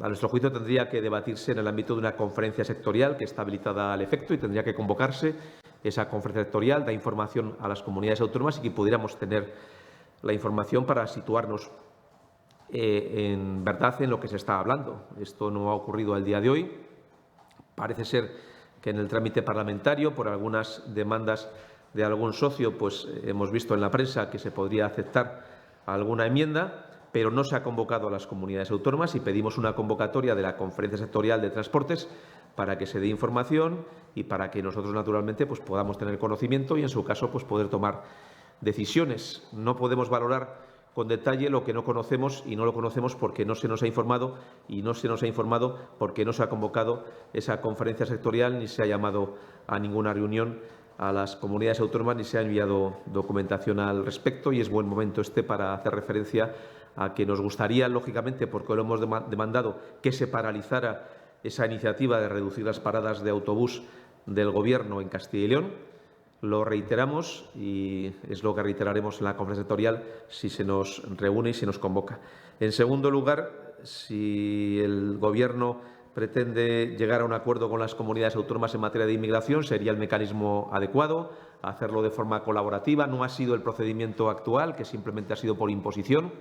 A nuestro juicio tendría que debatirse en el ámbito de una conferencia sectorial que está habilitada al efecto y tendría que convocarse esa conferencia sectorial, da información a las comunidades autónomas y que pudiéramos tener la información para situarnos en verdad en lo que se está hablando. Esto no ha ocurrido al día de hoy. Parece ser que en el trámite parlamentario, por algunas demandas de algún socio, pues hemos visto en la prensa que se podría aceptar alguna enmienda, pero no se ha convocado a las comunidades autónomas y pedimos una convocatoria de la Conferencia Sectorial de Transportes para que se dé información y para que nosotros, naturalmente, pues podamos tener conocimiento y, en su caso, pues poder tomar decisiones. No podemos valorar con detalle lo que no conocemos, y no lo conocemos porque no se nos ha informado, y no se nos ha informado porque no se ha convocado esa conferencia sectorial ni se ha llamado a ninguna reunión a las comunidades autónomas ni se ha enviado documentación al respecto, y es buen momento para hacer referencia a que nos gustaría, lógicamente, porque lo hemos demandado, que se paralizara esa iniciativa de reducir las paradas de autobús del Gobierno en Castilla y León. Lo reiteramos y es lo que reiteraremos en la conferencia sectorial si se nos reúne y se nos convoca. En segundo lugar, si el Gobierno pretende llegar a un acuerdo con las comunidades autónomas en materia de inmigración, sería el mecanismo adecuado, hacerlo de forma colaborativa. No ha sido el procedimiento actual, que simplemente ha sido por imposición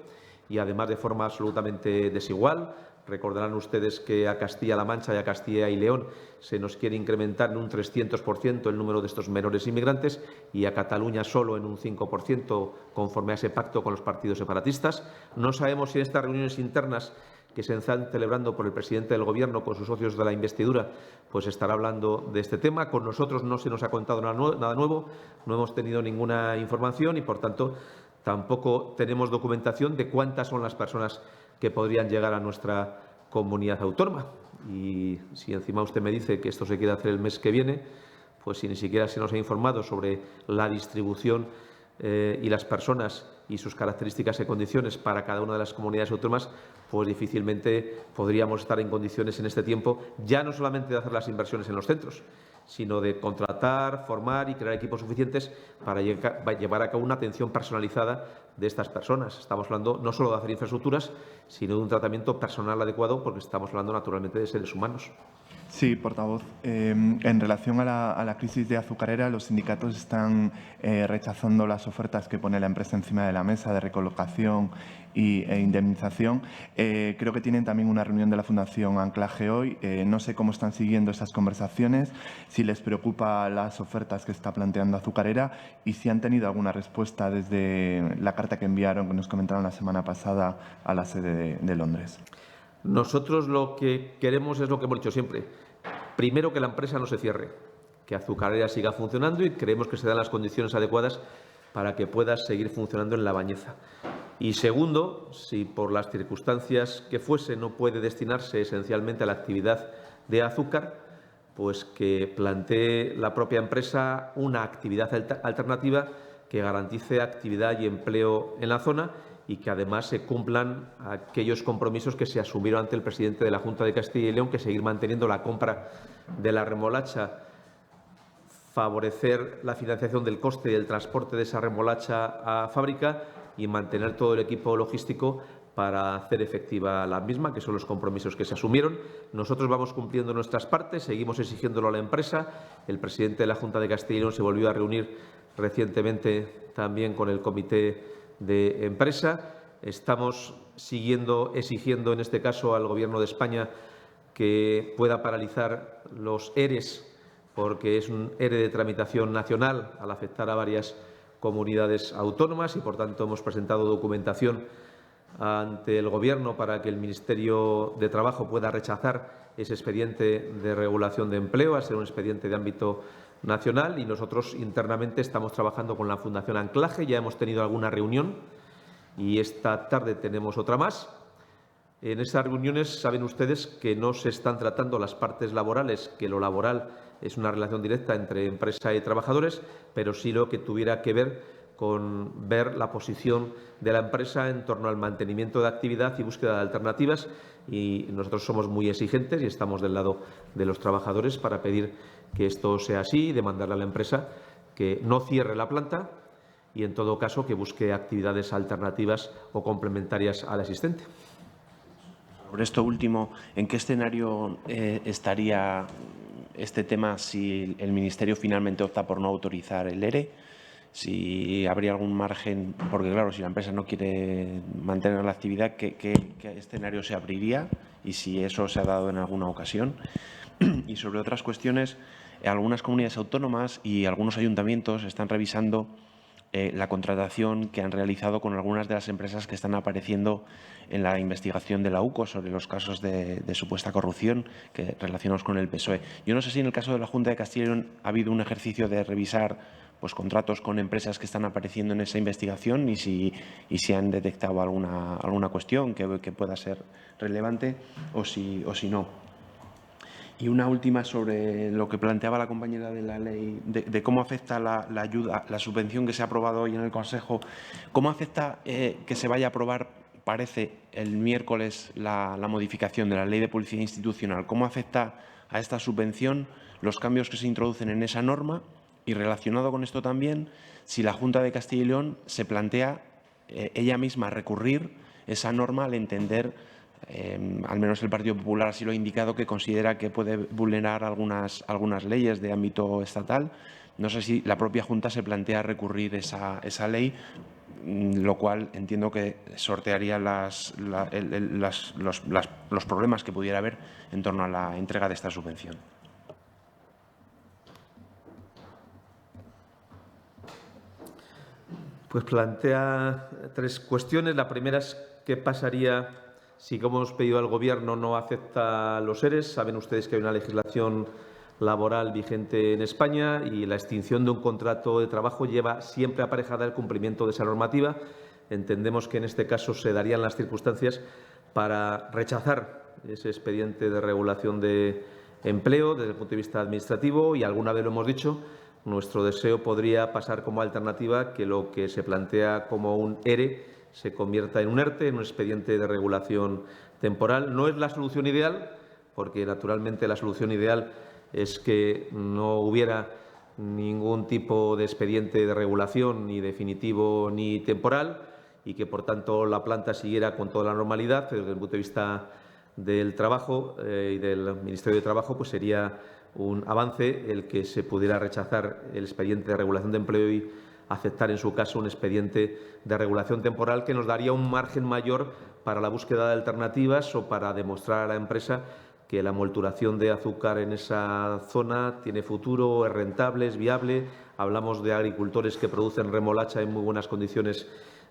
y, además, de forma absolutamente desigual. Recordarán ustedes que a Castilla-La Mancha y a Castilla y León se nos quiere incrementar en un 300% el número de estos menores inmigrantes y a Cataluña solo en un 5%, conforme a ese pacto con los partidos separatistas. No sabemos si en estas reuniones internas que se están celebrando por el presidente del Gobierno con sus socios de la investidura, pues estará hablando de este tema. Con nosotros no se nos ha contado nada nuevo, no hemos tenido ninguna información y, por tanto, tampoco tenemos documentación de cuántas son las personas que podrían llegar a nuestra comunidad autónoma. Y si encima usted me dice que esto se quiere hacer el mes que viene, pues si ni siquiera se nos ha informado sobre la distribución y las personas y sus características y condiciones para cada una de las comunidades autónomas, pues difícilmente podríamos estar en condiciones en este tiempo ya no solamente de hacer las inversiones en los centros, sino de contratar, formar y crear equipos suficientes para llevar a cabo una atención personalizada de estas personas. Estamos hablando no solo de hacer infraestructuras, sino de un tratamiento personal adecuado, porque estamos hablando naturalmente de seres humanos. Sí, portavoz. En relación a la crisis de azucarera, los sindicatos están rechazando las ofertas que pone la empresa encima de la mesa de recolocación e indemnización. Creo que tienen también una reunión de la Fundación Anclaje hoy. No sé cómo están siguiendo esas conversaciones, si les preocupa las ofertas que está planteando Azucarera y si han tenido alguna respuesta desde la carta que enviaron, que nos comentaron la semana pasada, a la sede de Londres. Nosotros lo que queremos es lo que hemos dicho siempre. Primero, que la empresa no se cierre, que Azucarera siga funcionando, y creemos que se dan las condiciones adecuadas para que pueda seguir funcionando en La Bañeza. Y segundo, si por las circunstancias que fuese no puede destinarse esencialmente a la actividad de azúcar, pues que plantee la propia empresa una actividad alternativa que garantice actividad y empleo en la zona y que además se cumplan aquellos compromisos que se asumieron ante el presidente de la Junta de Castilla y León, que seguir manteniendo la compra de la remolacha, favorecer la financiación del coste del transporte de esa remolacha a fábrica y mantener todo el equipo logístico para hacer efectiva la misma, que son los compromisos que se asumieron. Nosotros vamos cumpliendo nuestras partes, seguimos exigiéndolo a la empresa. El presidente de la Junta de Castilla y León se volvió a reunir recientemente también con el comité de empresa. Estamos exigiendo en este caso al Gobierno de España que pueda paralizar los EREs, porque es un ERE de tramitación nacional al afectar a varias comunidades autónomas y, por tanto, hemos presentado documentación ante el Gobierno para que el Ministerio de Trabajo pueda rechazar ese expediente de regulación de empleo, al ser un expediente de ámbito nacional, y nosotros internamente estamos trabajando con la Fundación Anclaje. Ya hemos tenido alguna reunión y esta tarde tenemos otra más. En esas reuniones saben ustedes que no se están tratando las partes laborales, que lo laboral es una relación directa entre empresa y trabajadores, pero sí lo que tuviera que ver con ver la posición de la empresa en torno al mantenimiento de actividad y búsqueda de alternativas, y nosotros somos muy exigentes y estamos del lado de los trabajadores para pedir que esto sea así y demandarle a la empresa que no cierre la planta y, en todo caso, que busque actividades alternativas o complementarias a la existente. Sobre esto último, ¿en qué escenario estaría este tema si el Ministerio finalmente opta por no autorizar el ERE? Si habría algún margen, porque claro, si la empresa no quiere mantener la actividad, ¿qué escenario se abriría? Y si eso se ha dado en alguna ocasión. Y sobre otras cuestiones, algunas comunidades autónomas y algunos ayuntamientos están revisando la contratación que han realizado con algunas de las empresas que están apareciendo en la investigación de la UCO sobre los casos de supuesta corrupción que relacionados con el PSOE. Yo no sé si en el caso de la Junta de Castilla y León ha habido un ejercicio de revisar pues, contratos con empresas que están apareciendo en esa investigación y si han detectado alguna cuestión que pueda ser relevante o si no. Y una última sobre lo que planteaba la compañera de la ley, de cómo afecta la ayuda, la subvención que se ha aprobado hoy en el Consejo, cómo afecta que se vaya a aprobar, parece, el miércoles la modificación de la Ley de Publicidad Institucional, cómo afecta a esta subvención los cambios que se introducen en esa norma y relacionado con esto también, si la Junta de Castilla y León se plantea ella misma recurrir esa norma al entender al menos el Partido Popular así lo ha indicado, que considera que puede vulnerar algunas leyes de ámbito estatal. No sé si la propia Junta se plantea recurrir esa ley, lo cual entiendo que sortearía los problemas que pudiera haber en torno a la entrega de esta subvención. Pues plantea tres cuestiones. La primera es qué pasaría si, como hemos pedido al Gobierno, no acepta los ERE. Saben ustedes que hay una legislación laboral vigente en España y la extinción de un contrato de trabajo lleva siempre aparejada el cumplimiento de esa normativa. Entendemos que en este caso se darían las circunstancias para rechazar ese expediente de regulación de empleo desde el punto de vista administrativo y alguna vez lo hemos dicho. Nuestro deseo podría pasar como alternativa que lo que se plantea como un ERE se convierta en un ERTE, en un expediente de regulación temporal. No es la solución ideal, porque naturalmente la solución ideal es que no hubiera ningún tipo de expediente de regulación, ni definitivo ni temporal, y que, por tanto, la planta siguiera con toda la normalidad. Pero desde el punto de vista del trabajo y del Ministerio de Trabajo, pues sería un avance el que se pudiera rechazar el expediente de regulación de empleo y aceptar, en su caso, un expediente de regulación temporal que nos daría un margen mayor para la búsqueda de alternativas o para demostrar a la empresa que la molturación de azúcar en esa zona tiene futuro, es rentable, es viable. Hablamos de agricultores que producen remolacha en muy buenas condiciones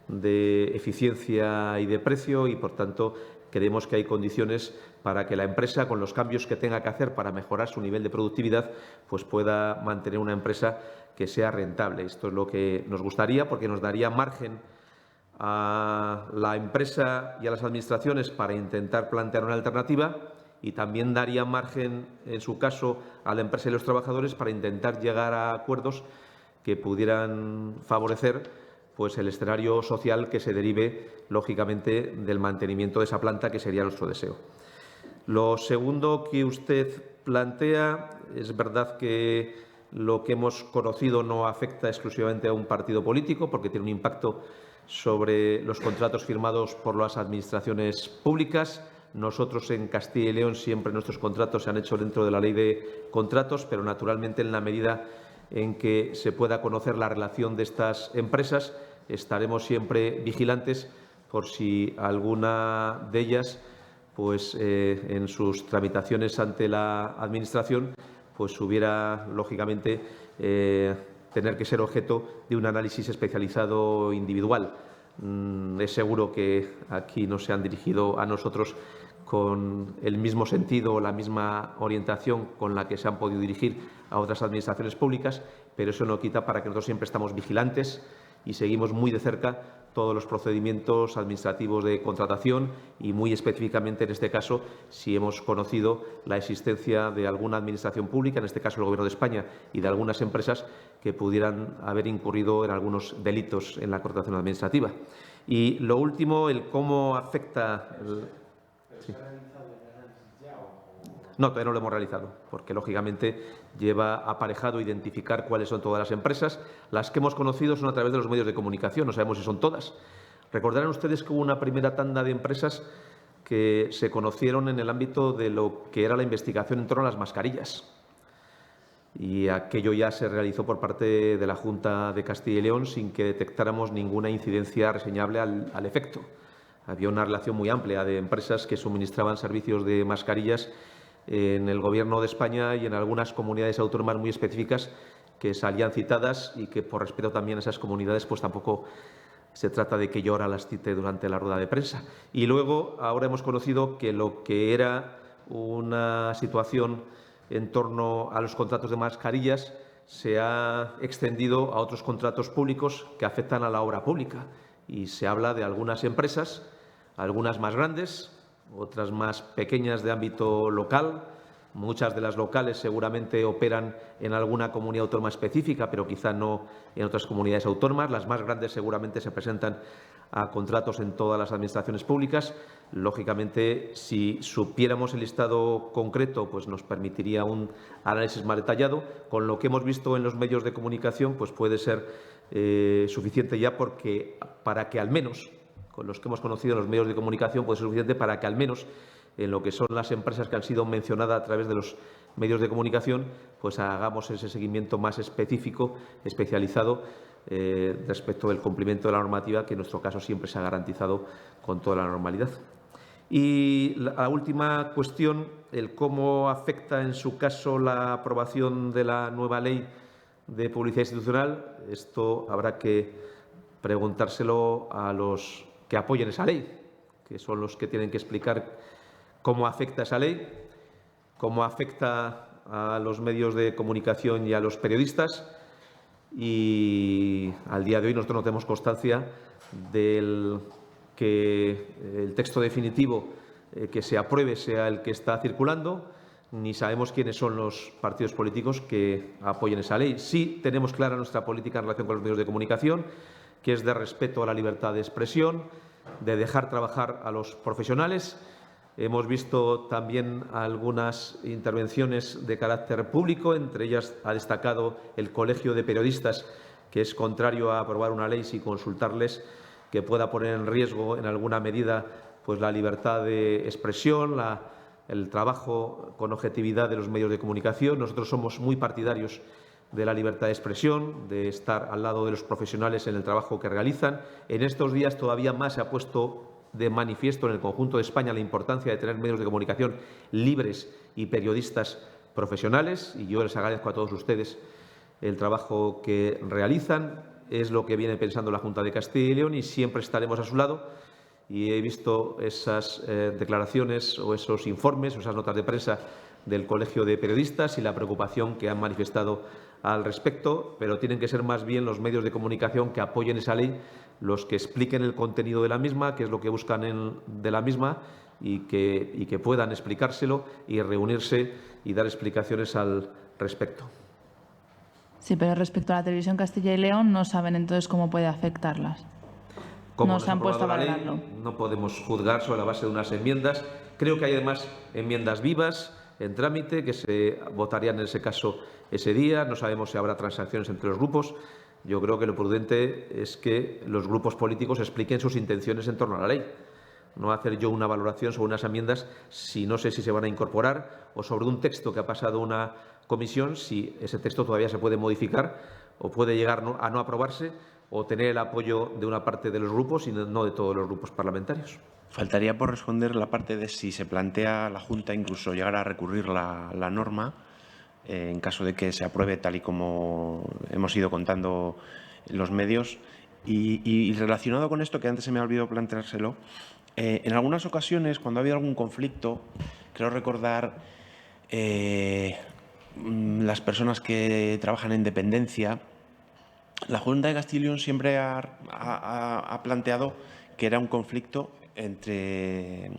de eficiencia y de precio y, por tanto, creemos que hay condiciones para que la empresa, con los cambios que tenga que hacer para mejorar su nivel de productividad, pues pueda mantener una empresa que sea rentable. Esto es lo que nos gustaría, porque nos daría margen a la empresa y a las administraciones para intentar plantear una alternativa y también daría margen, en su caso, a la empresa y los trabajadores para intentar llegar a acuerdos que pudieran favorecer pues el escenario social que se derive, lógicamente, del mantenimiento de esa planta, que sería nuestro deseo. Lo segundo que usted plantea, es verdad que lo que hemos conocido no afecta exclusivamente a un partido político, porque tiene un impacto sobre los contratos firmados por las administraciones públicas. Nosotros en Castilla y León siempre nuestros contratos se han hecho dentro de la ley de contratos, pero naturalmente en la medida en que se pueda conocer la relación de estas empresas, estaremos siempre vigilantes por si alguna de ellas, pues en sus tramitaciones ante la Administración, pues hubiera, lógicamente, tener que ser objeto de un análisis especializado individual. Es seguro que aquí no se han dirigido a nosotros con el mismo sentido o la misma orientación con la que se han podido dirigir a otras administraciones públicas, pero eso no quita para que nosotros siempre estamos vigilantes y seguimos muy de cerca todos los procedimientos administrativos de contratación y, muy específicamente en este caso, si hemos conocido la existencia de alguna administración pública, en este caso el Gobierno de España, y de algunas empresas que pudieran haber incurrido en algunos delitos en la contratación administrativa. Y lo último, el cómo afecta. Sí. No, todavía no lo hemos realizado, porque lógicamente lleva aparejado identificar cuáles son todas las empresas. Las que hemos conocido son a través de los medios de comunicación, no sabemos si son todas. Recordarán ustedes que hubo una primera tanda de empresas que se conocieron en el ámbito de lo que era la investigación en torno a las mascarillas. Y aquello ya se realizó por parte de la Junta de Castilla y León sin que detectáramos ninguna incidencia reseñable al efecto. Había una relación muy amplia de empresas que suministraban servicios de mascarillas en el Gobierno de España y en algunas comunidades autónomas muy específicas que salían citadas y que, por respeto también a esas comunidades, pues tampoco se trata de que yo ahora las cite durante la rueda de prensa. Y luego, ahora hemos conocido que lo que era una situación en torno a los contratos de mascarillas se ha extendido a otros contratos públicos que afectan a la obra pública. Y se habla de algunas empresas, algunas más grandes, otras más pequeñas de ámbito local. Muchas de las locales seguramente operan en alguna comunidad autónoma específica, pero quizá no en otras comunidades autónomas. Las más grandes seguramente se presentan a contratos en todas las administraciones públicas. Lógicamente, si supiéramos el listado concreto, pues nos permitiría un análisis más detallado. Con lo que hemos visto en los medios de comunicación, pues puede ser suficiente ya para que al menos, con los que hemos conocido en los medios de comunicación, puede ser suficiente para que al menos en lo que son las empresas que han sido mencionadas a través de los medios de comunicación, pues hagamos ese seguimiento más específico, especializado, respecto del cumplimiento de la normativa, que en nuestro caso siempre se ha garantizado con toda la normalidad. Y la última cuestión, el cómo afecta en su caso la aprobación de la nueva ley de publicidad institucional. Esto habrá que preguntárselo a los que apoyen esa ley, que son los que tienen que explicar cómo afecta esa ley, cómo afecta a los medios de comunicación y a los periodistas. Y al día de hoy nosotros no tenemos constancia del que el texto definitivo que se apruebe sea el que está circulando, ni sabemos quiénes son los partidos políticos que apoyen esa ley. Sí tenemos clara nuestra política en relación con los medios de comunicación, que es de respeto a la libertad de expresión, de dejar trabajar a los profesionales. Hemos visto también algunas intervenciones de carácter público, entre ellas ha destacado el Colegio de Periodistas, que es contrario a aprobar una ley sin consultarles, que pueda poner en riesgo en alguna medida pues la libertad de expresión, el trabajo con objetividad de los medios de comunicación. Nosotros somos muy partidarios de la libertad de expresión, de estar al lado de los profesionales en el trabajo que realizan. En estos días todavía más se ha puesto de manifiesto en el conjunto de España la importancia de tener medios de comunicación libres y periodistas profesionales, y yo les agradezco a todos ustedes el trabajo que realizan. Es lo que viene pensando la Junta de Castilla y León y siempre estaremos a su lado. Y he visto esas declaraciones o esos informes o esas notas de prensa del Colegio de Periodistas y la preocupación que han manifestado al respecto, pero tienen que ser más bien los medios de comunicación que apoyen esa ley los que expliquen el contenido de la misma, qué es lo que buscan de la misma y que puedan explicárselo y reunirse y dar explicaciones al respecto. Sí, pero respecto a la televisión Castilla y León no saben entonces cómo puede afectarlas. Como no se han puesto a valorarlo. No podemos juzgar sobre la base de unas enmiendas. Creo que hay además enmiendas vivas en trámite que se votarían en ese caso ese día. No sabemos si habrá transacciones entre los grupos. Yo creo que lo prudente es que los grupos políticos expliquen sus intenciones en torno a la ley. No hacer yo una valoración sobre unas enmiendas si no sé si se van a incorporar o sobre un texto que ha pasado una comisión, si ese texto todavía se puede modificar o puede llegar a no aprobarse o tener el apoyo de una parte de los grupos y no de todos los grupos parlamentarios. Faltaría por responder la parte de si se plantea la Junta incluso llegar a recurrir la norma en caso de que se apruebe tal y como hemos ido contando en los medios. Y relacionado con esto, que antes se me ha olvidado planteárselo, en algunas ocasiones, cuando ha habido algún conflicto, creo recordar las personas que trabajan en dependencia, la Junta de Castilla y León siempre ha planteado que era un conflicto entre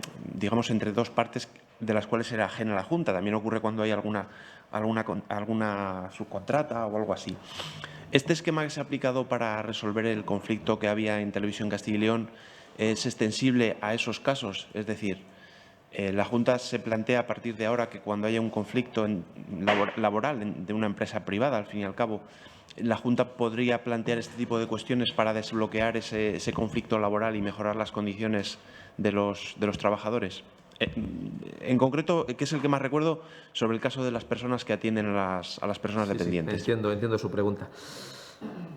dos partes de las cuales era ajena la Junta. También ocurre cuando hay alguna subcontrata o algo así. ¿Este esquema que se ha aplicado para resolver el conflicto que había en Televisión Castilla y León es extensible a esos casos? Es decir, la Junta se plantea a partir de ahora que cuando haya un conflicto laboral de una empresa privada, al fin y al cabo, la Junta podría plantear este tipo de cuestiones para desbloquear ese conflicto laboral y mejorar las condiciones de los trabajadores. En concreto, que es el que más recuerdo, sobre el caso de las personas que atienden a las personas dependientes. Sí, entiendo su pregunta.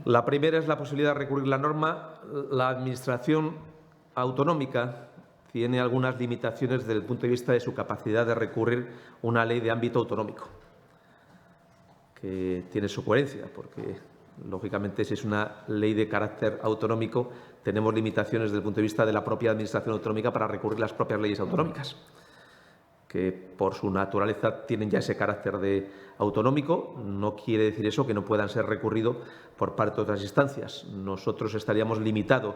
La primera es la posibilidad de recurrir la norma. La Administración autonómica tiene algunas limitaciones desde el punto de vista de su capacidad de recurrir una ley de ámbito autonómico, que tiene su coherencia, porque, lógicamente, si es una ley de carácter autonómico, tenemos limitaciones desde el punto de vista de la propia Administración autonómica para recurrir las propias leyes autonómicas, que por su naturaleza tienen ya ese carácter de autonómico. No quiere decir eso que no puedan ser recurridos por parte de otras instancias. Nosotros estaríamos limitados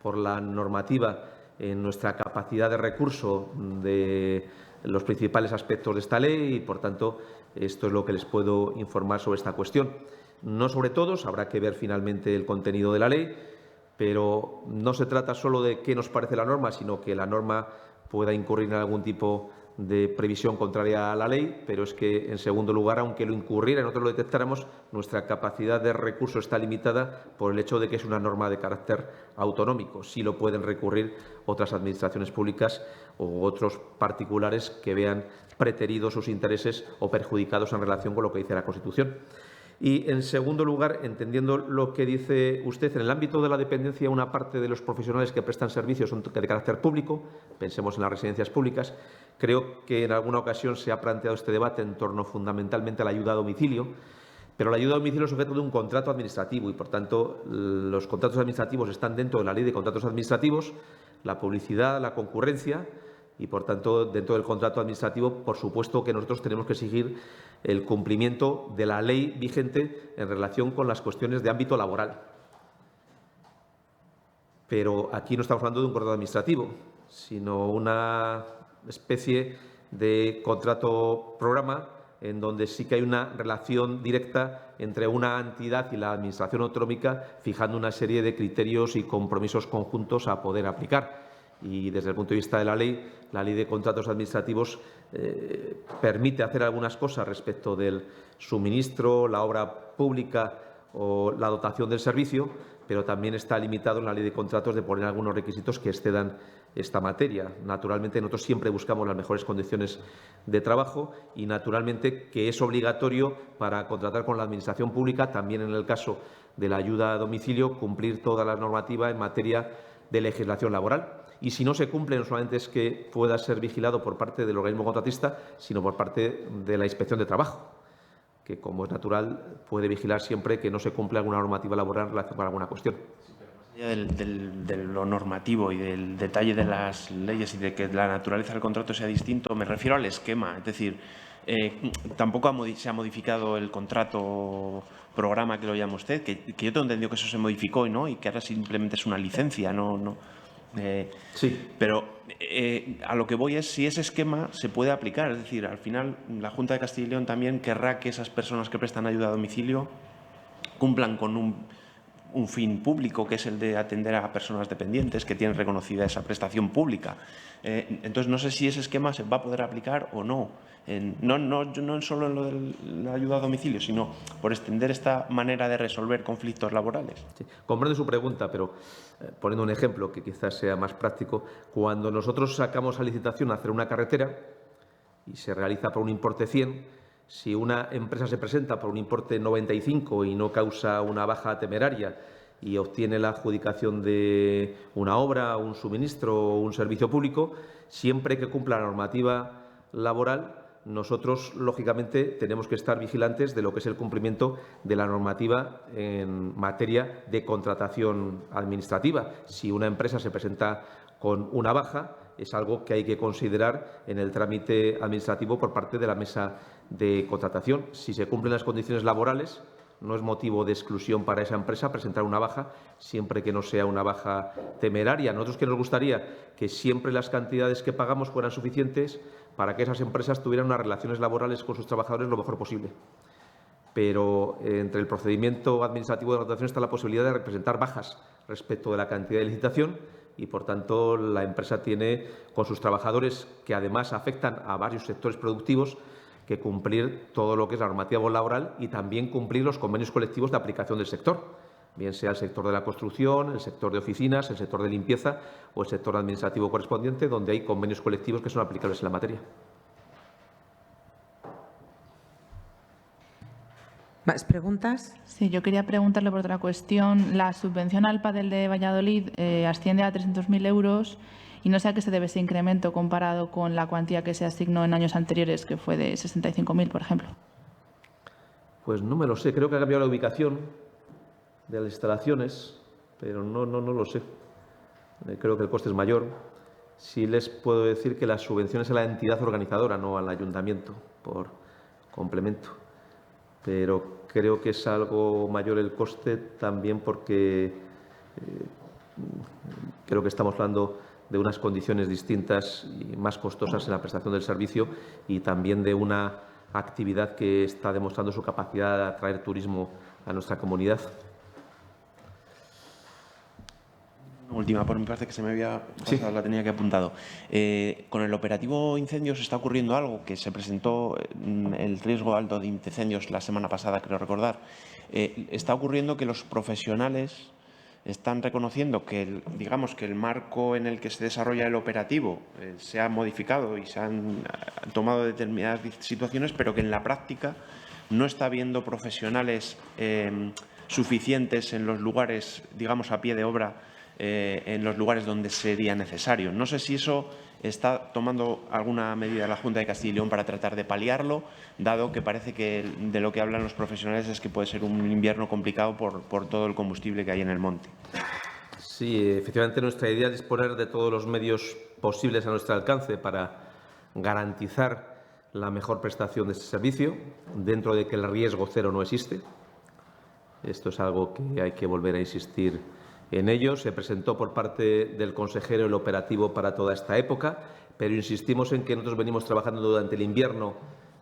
por la normativa en nuestra capacidad de recurso de los principales aspectos de esta ley y, por tanto, esto es lo que les puedo informar sobre esta cuestión. No sobre todos, habrá que ver finalmente el contenido de la ley, pero no se trata solo de qué nos parece la norma, sino que la norma pueda incurrir en algún tipo de previsión contraria a la ley, pero es que, en segundo lugar, aunque lo incurriera y nosotros lo detectáramos, nuestra capacidad de recurso está limitada por el hecho de que es una norma de carácter autonómico. Sí lo pueden recurrir otras administraciones públicas o otros particulares que vean preteridos sus intereses o perjudicados en relación con lo que dice la Constitución. Y, en segundo lugar, entendiendo lo que dice usted, en el ámbito de la dependencia, una parte de los profesionales que prestan servicios son de carácter público, pensemos en las residencias públicas. Creo que en alguna ocasión se ha planteado este debate en torno fundamentalmente a la ayuda a domicilio, pero la ayuda a domicilio es objeto de un contrato administrativo y, por tanto, los contratos administrativos están dentro de la Ley de Contratos Administrativos, la publicidad, la concurrencia. Y, por tanto, dentro del contrato administrativo, por supuesto que nosotros tenemos que exigir el cumplimiento de la ley vigente en relación con las cuestiones de ámbito laboral. Pero aquí no estamos hablando de un contrato administrativo, sino una especie de contrato-programa en donde sí que hay una relación directa entre una entidad y la Administración autonómica, fijando una serie de criterios y compromisos conjuntos a poder aplicar. Y, desde el punto de vista de la Ley de Contratos Administrativos permite hacer algunas cosas respecto del suministro, la obra pública o la dotación del servicio, pero también está limitado en la Ley de Contratos de poner algunos requisitos que excedan esta materia. Naturalmente, nosotros siempre buscamos las mejores condiciones de trabajo y, naturalmente, que es obligatorio para contratar con la Administración pública, también en el caso de la ayuda a domicilio, cumplir toda la normativa en materia de legislación laboral. Y, si no se cumple, no solamente es que pueda ser vigilado por parte del organismo contratista, sino por parte de la Inspección de Trabajo, que, como es natural, puede vigilar siempre que no se cumple alguna normativa laboral en relación con alguna cuestión. De lo normativo y del detalle de las leyes y de que la naturaleza del contrato sea distinto, me refiero al esquema. Es decir, tampoco se ha modificado el contrato programa, que lo llama usted, que yo tengo entendido que eso se modificó, ¿no? Y que ahora simplemente es una licencia, Sí. Pero a lo que voy es si ese esquema se puede aplicar. Es decir, al final la Junta de Castilla y León también querrá que esas personas que prestan ayuda a domicilio cumplan con un fin público, que es el de atender a personas dependientes que tienen reconocida esa prestación pública. Entonces, no sé si ese esquema se va a poder aplicar o no. No solo en lo de la ayuda a domicilio, sino por extender esta manera de resolver conflictos laborales. Sí, comprendo su pregunta, pero poniendo un ejemplo que quizás sea más práctico, cuando nosotros sacamos a licitación a hacer una carretera y se realiza por un importe 100, si una empresa se presenta por un importe 95 y no causa una baja temeraria y obtiene la adjudicación de una obra, un suministro o un servicio público, siempre que cumpla la normativa laboral, nosotros, lógicamente, tenemos que estar vigilantes de lo que es el cumplimiento de la normativa en materia de contratación administrativa. Si una empresa se presenta con una baja, es algo que hay que considerar en el trámite administrativo por parte de la mesa de contratación. Si se cumplen las condiciones laborales, no es motivo de exclusión para esa empresa presentar una baja, siempre que no sea una baja temeraria. Nosotros, que nos gustaría que siempre las cantidades que pagamos fueran suficientes para que esas empresas tuvieran unas relaciones laborales con sus trabajadores lo mejor posible. Pero entre el procedimiento administrativo de contratación está la posibilidad de representar bajas respecto de la cantidad de licitación y, por tanto, la empresa tiene con sus trabajadores, que además afectan a varios sectores productivos, que cumplir todo lo que es la normativa laboral y también cumplir los convenios colectivos de aplicación del sector, bien sea el sector de la construcción, el sector de oficinas, el sector de limpieza o el sector administrativo correspondiente, donde hay convenios colectivos que son aplicables en la materia. ¿Más preguntas? Sí, yo quería preguntarle por otra cuestión. La subvención al pádel de Valladolid asciende a 300.000 euros y no sé a qué se debe ese incremento comparado con la cuantía que se asignó en años anteriores, que fue de 65.000, por ejemplo. Pues no me lo sé. Creo que ha cambiado la ubicación de las instalaciones, pero no lo sé. Creo que el coste es mayor. Sí les puedo decir que las subvenciones a la entidad organizadora, no al ayuntamiento, por complemento. Pero creo que es algo mayor el coste también porque creo que estamos hablando de unas condiciones distintas y más costosas en la prestación del servicio y también de una actividad que está demostrando su capacidad de atraer turismo a nuestra comunidad. Última por mi parte, que se me había pasado, la tenía que apuntado. Con el operativo incendios está ocurriendo algo que se presentó el riesgo alto de incendios la semana pasada, creo recordar. Está ocurriendo que los profesionales están reconociendo que digamos que el marco en el que se desarrolla el operativo se ha modificado y se han tomado determinadas situaciones, pero que en la práctica no está habiendo profesionales suficientes en los lugares, digamos, a pie de obra, en los lugares donde sería necesario. No sé si eso está tomando alguna medida la Junta de Castilla y León para tratar de paliarlo, dado que parece que de lo que hablan los profesionales es que puede ser un invierno complicado por todo el combustible que hay en el monte. Sí, efectivamente nuestra idea es disponer de todos los medios posibles a nuestro alcance para garantizar la mejor prestación de este servicio, dentro de que el riesgo cero no existe. Esto es algo que hay que volver a insistir en ello. Se presentó por parte del consejero el operativo para toda esta época, pero insistimos en que nosotros venimos trabajando durante el invierno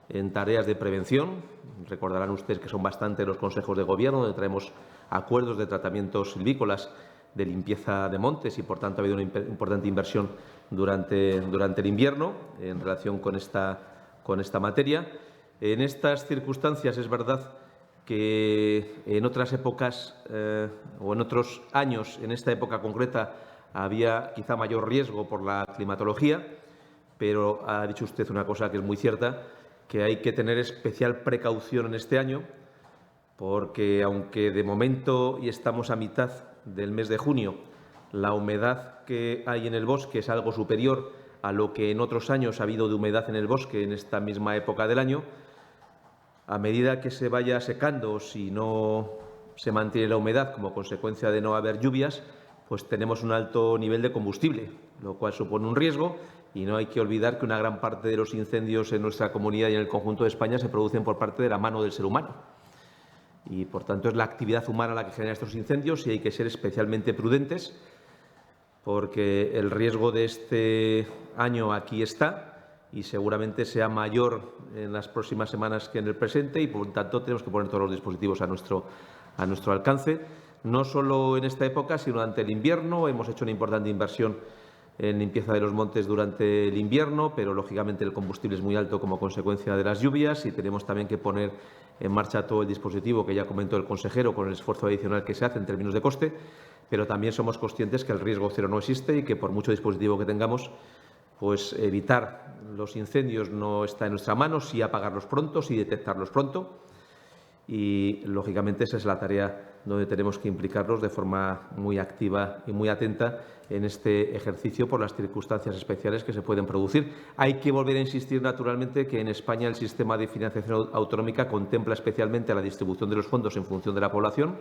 en tareas de prevención. Recordarán ustedes que son bastante los consejos de gobierno, donde traemos acuerdos de tratamientos silvícolas, de limpieza de montes y, por tanto, ha habido una importante inversión durante el invierno en relación con esta materia. En estas circunstancias es verdad que en otras épocas o en otros años, en esta época concreta, había quizá mayor riesgo por la climatología, pero ha dicho usted una cosa que es muy cierta, que hay que tener especial precaución en este año, porque aunque de momento y estamos a mitad del mes de junio, la humedad que hay en el bosque es algo superior a lo que en otros años ha habido de humedad en el bosque en esta misma época del año. A medida que se vaya secando, si no se mantiene la humedad como consecuencia de no haber lluvias, pues tenemos un alto nivel de combustible, lo cual supone un riesgo, y no hay que olvidar que una gran parte de los incendios en nuestra comunidad y en el conjunto de España se producen por parte de la mano del ser humano. Y, por tanto, es la actividad humana la que genera estos incendios y hay que ser especialmente prudentes porque el riesgo de este año aquí está y seguramente sea mayor en las próximas semanas que en el presente y, por tanto, tenemos que poner todos los dispositivos a nuestro alcance. No solo en esta época, sino durante el invierno. Hemos hecho una importante inversión en limpieza de los montes durante el invierno, pero, lógicamente, el combustible es muy alto como consecuencia de las lluvias y tenemos también que poner en marcha todo el dispositivo que ya comentó el consejero con el esfuerzo adicional que se hace en términos de coste, pero también somos conscientes que el riesgo cero no existe y que, por mucho dispositivo que tengamos, pues evitar los incendios no está en nuestra mano, sí apagarlos pronto, sí detectarlos pronto y, lógicamente, esa es la tarea donde tenemos que implicarnos de forma muy activa y muy atenta en este ejercicio por las circunstancias especiales que se pueden producir. Hay que volver a insistir, naturalmente, que en España el sistema de financiación autonómica contempla especialmente la distribución de los fondos en función de la población.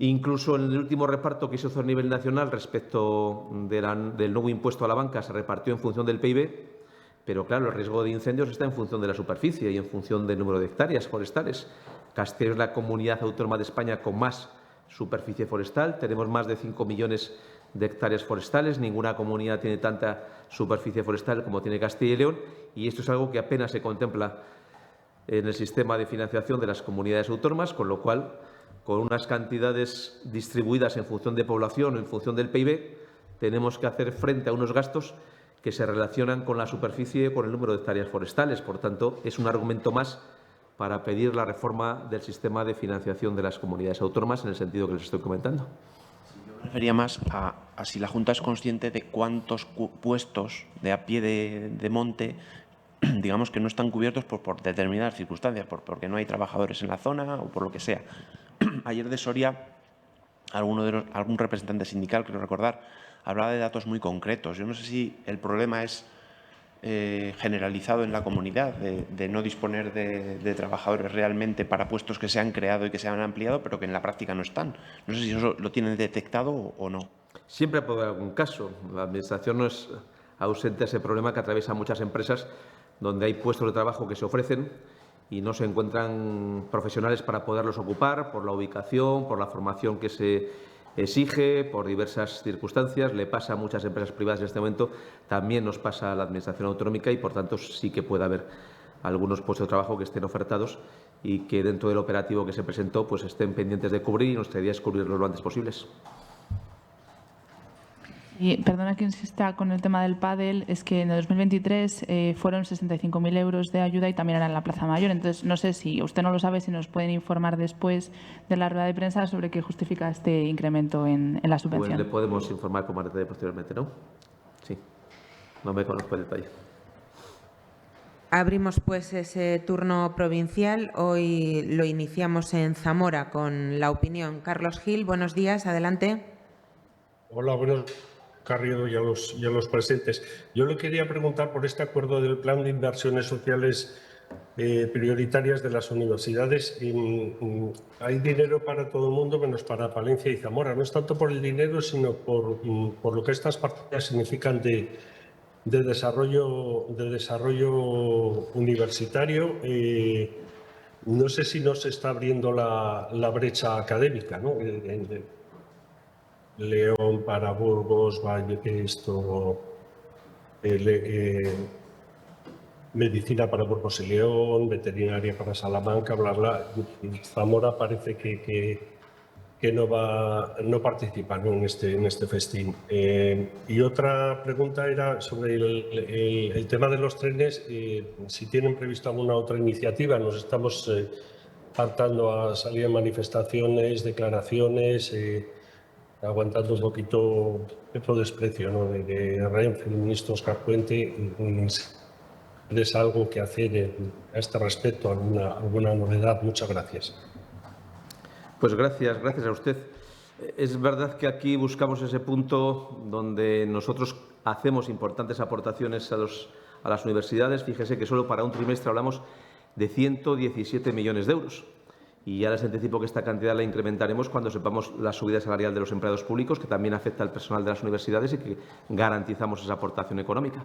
Incluso en el último reparto que se hizo a nivel nacional respecto del nuevo impuesto a la banca se repartió en función del PIB, pero, claro, el riesgo de incendios está en función de la superficie y en función del número de hectáreas forestales. Castilla es la comunidad autónoma de España con más superficie forestal. Tenemos más de 5 millones de hectáreas forestales. Ninguna comunidad tiene tanta superficie forestal como tiene Castilla y León y esto es algo que apenas se contempla en el sistema de financiación de las comunidades autónomas, con lo cual, con unas cantidades distribuidas en función de población o en función del PIB, tenemos que hacer frente a unos gastos que se relacionan con la superficie, con el número de hectáreas forestales. Por tanto, es un argumento más para pedir la reforma del sistema de financiación de las comunidades autónomas en el sentido que les estoy comentando. Yo me refería más a si la Junta es consciente de cuántos puestos de a pie de monte, digamos, que no están cubiertos por determinadas circunstancias, porque no hay trabajadores en la zona o por lo que sea. Ayer de Soria, algún representante sindical, creo recordar, hablaba de datos muy concretos. Yo no sé si el problema es generalizado en la comunidad, de no disponer de trabajadores realmente para puestos que se han creado y que se han ampliado, pero que en la práctica no están. No sé si eso lo tienen detectado o no. Siempre puede haber algún caso. La Administración no es ausente a ese problema que atraviesa muchas empresas donde hay puestos de trabajo que se ofrecen y no se encuentran profesionales para poderlos ocupar por la ubicación, por la formación que se exige, por diversas circunstancias. Le pasa a muchas empresas privadas en este momento, también nos pasa a la Administración autonómica y, por tanto, sí que puede haber algunos puestos de trabajo que estén ofertados y que dentro del operativo que se presentó pues estén pendientes de cubrir, y nuestra idea es cubrirlos lo antes posibles. Y perdona que insista con el tema del pádel, es que en el 2023 fueron 65.000 euros de ayuda y también era en la Plaza Mayor. Entonces, no sé si usted no lo sabe, si nos pueden informar después de la rueda de prensa sobre qué justifica este incremento en la subvención. Pues le podemos informar con más detalle posteriormente, ¿no? Sí, no me conozco el detalle. Abrimos pues ese turno provincial. Hoy lo iniciamos en Zamora con la opinión. Carlos Gil, buenos días, adelante. Hola, buenos días, Carriedo y a los presentes. Yo le quería preguntar por este acuerdo del Plan de Inversiones Sociales prioritarias de las universidades. Hay dinero para todo el mundo menos para Palencia y Zamora. No es tanto por el dinero, sino por lo que estas partidas significan de desarrollo universitario. No sé si nos está abriendo la brecha académica, ¿no? León para Burgos, Valle, medicina para Burgos y León, veterinaria para Salamanca, bla, bla. Zamora parece que no participa, ¿no?, en este festín. Y otra pregunta era sobre el tema de los trenes, si tienen previsto alguna otra iniciativa. Nos estamos hartando a salir en manifestaciones, declaraciones, aguantando un poquito el desprecio, ¿no?, de Renfe, el ministro Óscar Puente. ¿Es algo que hacer a este respecto? ¿Alguna novedad? Muchas gracias. Pues gracias a usted. Es verdad que aquí buscamos ese punto donde nosotros hacemos importantes aportaciones a las universidades. Fíjese que solo para un trimestre hablamos de 117 millones de euros. Y ya les anticipo que esta cantidad la incrementaremos cuando sepamos la subida salarial de los empleados públicos, que también afecta al personal de las universidades, y que garantizamos esa aportación económica.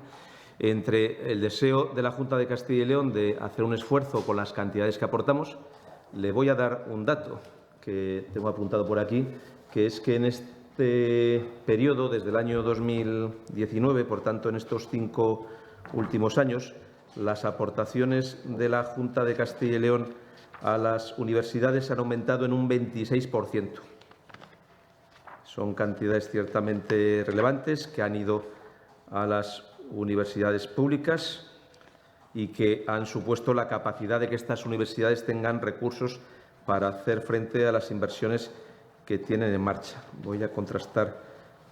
Entre el deseo de la Junta de Castilla y León de hacer un esfuerzo con las cantidades que aportamos, le voy a dar un dato que tengo apuntado por aquí, que es que en este periodo, desde el año 2019, por tanto en estos 5 últimos años, las aportaciones de la Junta de Castilla y León a las universidades han aumentado en un 26%. Son cantidades ciertamente relevantes que han ido a las universidades públicas y que han supuesto la capacidad de que estas universidades tengan recursos para hacer frente a las inversiones que tienen en marcha. Voy a contrastar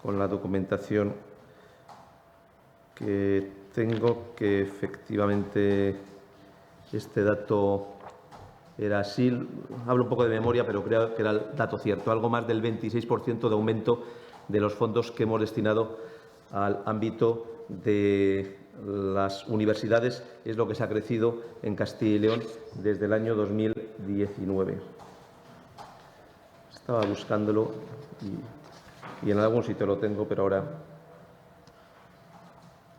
con la documentación que tengo, que efectivamente este dato era así. Hablo un poco de memoria, pero creo que era el dato cierto. Algo más del 26% de aumento de los fondos que hemos destinado al ámbito de las universidades es lo que se ha crecido en Castilla y León desde el año 2019. Estaba buscándolo y en algún sitio lo tengo, pero ahora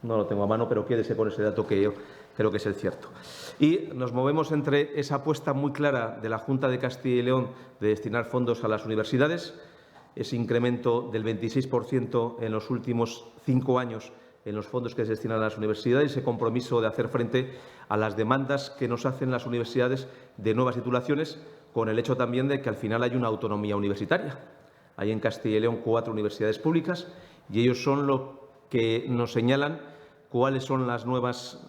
no lo tengo a mano, pero quédese con ese dato que yo creo que es el cierto. Y nos movemos entre esa apuesta muy clara de la Junta de Castilla y León de destinar fondos a las universidades, ese incremento del 26% en los últimos 5 años en los fondos que se destinan a las universidades, ese compromiso de hacer frente a las demandas que nos hacen las universidades de nuevas titulaciones, con el hecho también de que al final hay una autonomía universitaria. Hay en Castilla y León 4 universidades públicas y ellos son los que nos señalan cuáles son las nuevas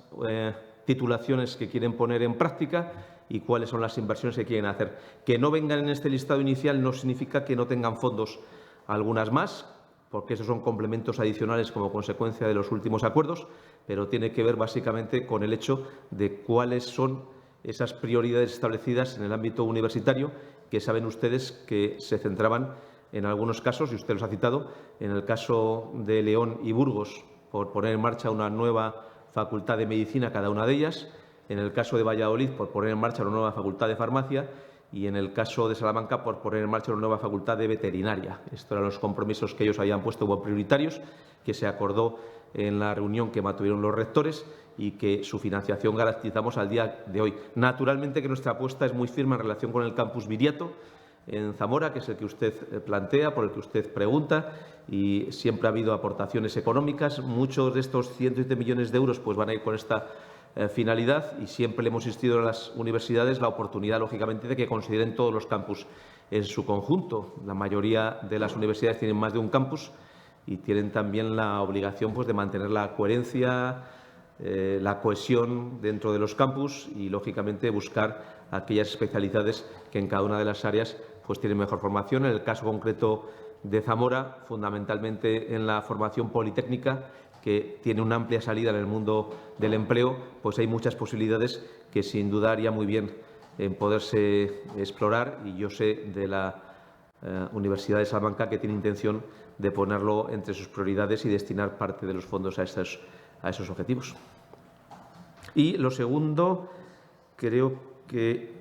titulaciones que quieren poner en práctica y cuáles son las inversiones que quieren hacer. Que no vengan en este listado inicial no significa que no tengan fondos algunas más, porque esos son complementos adicionales como consecuencia de los últimos acuerdos, pero tiene que ver básicamente con el hecho de cuáles son esas prioridades establecidas en el ámbito universitario, que saben ustedes que se centraban en algunos casos, y usted los ha citado, en el caso de León y Burgos, por poner en marcha una nueva facultad de medicina cada una de ellas. En el caso de Valladolid, por poner en marcha una nueva facultad de farmacia, y en el caso de Salamanca, por poner en marcha una nueva facultad de veterinaria. Estos eran los compromisos que ellos habían puesto como prioritarios, que se acordó en la reunión que mantuvieron los rectores y que su financiación garantizamos al día de hoy. Naturalmente que nuestra apuesta es muy firme en relación con el campus Viriato, en Zamora, que es el que usted plantea, por el que usted pregunta, y siempre ha habido aportaciones económicas. Muchos de estos 107 millones de euros pues, van a ir con esta finalidad, y siempre le hemos insistido a las universidades la oportunidad, lógicamente, de que consideren todos los campus en su conjunto. La mayoría de las universidades tienen más de un campus y tienen también la obligación pues, de mantener la coherencia, la cohesión dentro de los campus y, lógicamente, buscar aquellas especialidades que en cada una de las áreas pues, tienen mejor formación. En el caso concreto de Zamora, fundamentalmente en la formación politécnica, que tiene una amplia salida en el mundo del empleo, pues hay muchas posibilidades que sin duda haría muy bien en poderse explorar, y yo sé de la Universidad de Salamanca que tiene intención de ponerlo entre sus prioridades y destinar parte de los fondos a esos objetivos. Y lo segundo, creo que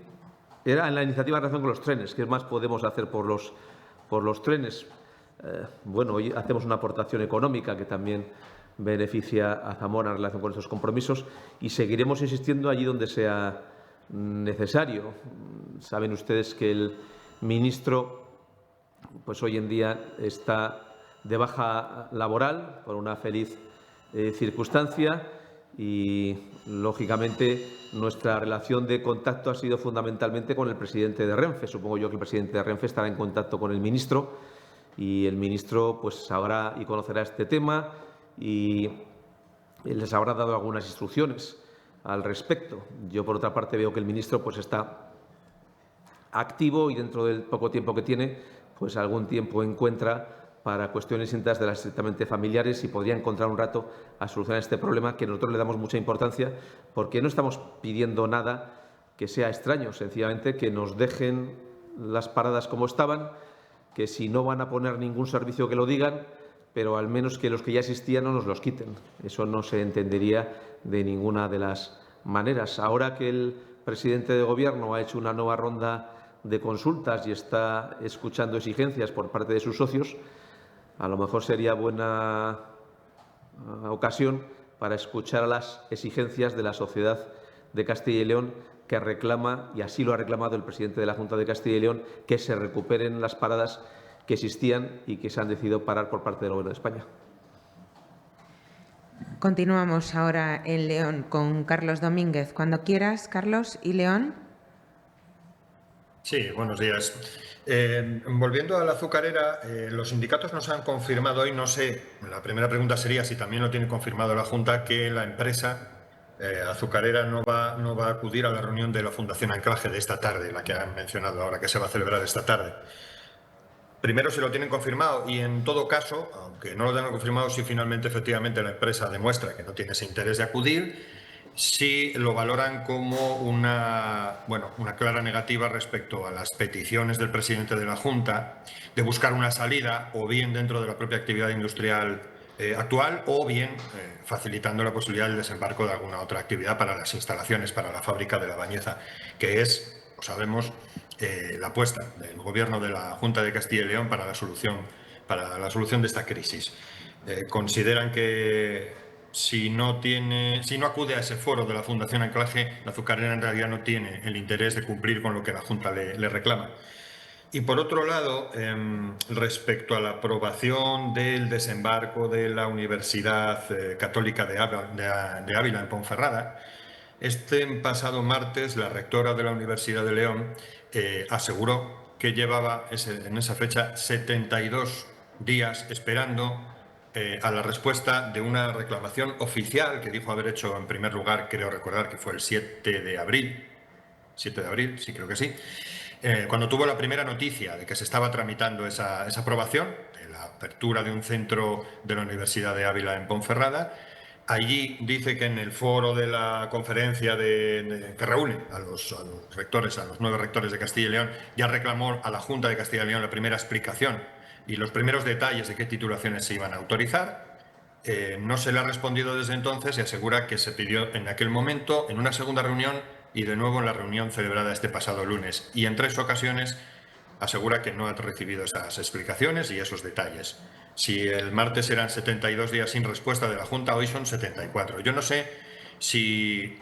era en la iniciativa en relación con los trenes. ¿Qué más podemos hacer por los trenes? Bueno, hoy hacemos una aportación económica que también beneficia a Zamora en relación con estos compromisos, y seguiremos insistiendo allí donde sea necesario. Saben ustedes que el ministro pues hoy en día está de baja laboral por una feliz circunstancia, y lógicamente nuestra relación de contacto ha sido fundamentalmente con el presidente de Renfe. Supongo yo que el presidente de Renfe estará en contacto con el ministro, y el ministro pues sabrá y conocerá este tema y les habrá dado algunas instrucciones al respecto. Yo, por otra parte, veo que el ministro pues está activo, y dentro del poco tiempo que tiene, pues algún tiempo encuentra para cuestiones distintas de las estrictamente familiares, y podría encontrar un rato a solucionar este problema, que nosotros le damos mucha importancia, porque no estamos pidiendo nada que sea extraño, sencillamente que nos dejen las paradas como estaban, que si no van a poner ningún servicio que lo digan, pero al menos que los que ya existían no nos los quiten. Eso no se entendería de ninguna de las maneras. Ahora que el presidente de Gobierno ha hecho una nueva ronda de consultas y está escuchando exigencias por parte de sus socios, a lo mejor sería buena ocasión para escuchar a las exigencias de la sociedad de Castilla y León, que reclama, y así lo ha reclamado el presidente de la Junta de Castilla y León, que se recuperen las paradas que existían y que se han decidido parar por parte del Gobierno de España. Continuamos ahora en León con Carlos Domínguez. Cuando quieras, Carlos. ¿Y León? Sí, buenos días. Volviendo a la azucarera, los sindicatos nos han confirmado hoy, no sé, la primera pregunta sería si también lo tiene confirmado la Junta, que la empresa azucarera no va a acudir a la reunión de la Fundación Anclaje de esta tarde, la que han mencionado ahora, que se va a celebrar esta tarde. Primero, si lo tienen confirmado, y en todo caso, aunque no lo tengan confirmado, si finalmente efectivamente la empresa demuestra que no tiene ese interés de acudir, si lo valoran como una clara negativa respecto a las peticiones del presidente de la Junta de buscar una salida, o bien dentro de la propia actividad industrial actual, o bien facilitando la posibilidad del desembarco de alguna otra actividad para las instalaciones, para la fábrica de La Bañeza, que es, lo sabemos, la apuesta del Gobierno de la Junta de Castilla y León para la solución de esta crisis. Consideran que si no acude a ese foro de la Fundación Anclaje, la azucarera en realidad no tiene el interés de cumplir con lo que la Junta le reclama. Y por otro lado, respecto a la aprobación del desembarco de la Universidad Católica de Ávila en Ponferrada, este pasado martes la rectora de la Universidad de León aseguró que llevaba en esa fecha 72 días esperando a la respuesta de una reclamación oficial que dijo haber hecho en primer lugar, creo recordar que fue el 7 de abril, sí creo que sí, cuando tuvo la primera noticia de que se estaba tramitando esa aprobación, de la apertura de un centro de la Universidad de Ávila en Ponferrada. Allí dice que en el foro de la conferencia que reúne a los rectores, a los 9 rectores de Castilla y León, ya reclamó a la Junta de Castilla y León la primera explicación y los primeros detalles de qué titulaciones se iban a autorizar. No se le ha respondido desde entonces y asegura que se pidió en aquel momento, en una segunda reunión y de nuevo en la reunión celebrada este pasado lunes. Y en 3 ocasiones asegura que no ha recibido esas explicaciones y esos detalles. Si el martes eran 72 días sin respuesta de la Junta, hoy son 74. Yo no sé si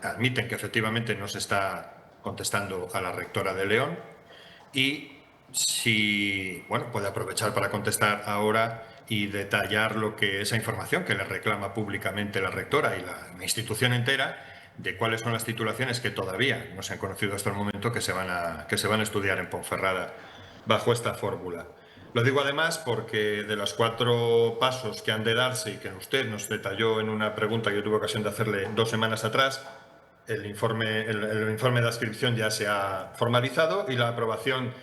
admiten que efectivamente no se está contestando a la rectora de León y si puede aprovechar para contestar ahora y detallar esa información que le reclama públicamente la rectora y la institución entera de cuáles son las titulaciones que todavía no se han conocido hasta el momento que se van a estudiar en Ponferrada bajo esta fórmula. Lo digo además porque de los 4 pasos que han de darse y que usted nos detalló en una pregunta que yo tuve ocasión de hacerle 2 semanas atrás, el informe de adscripción ya se ha formalizado y la aprobación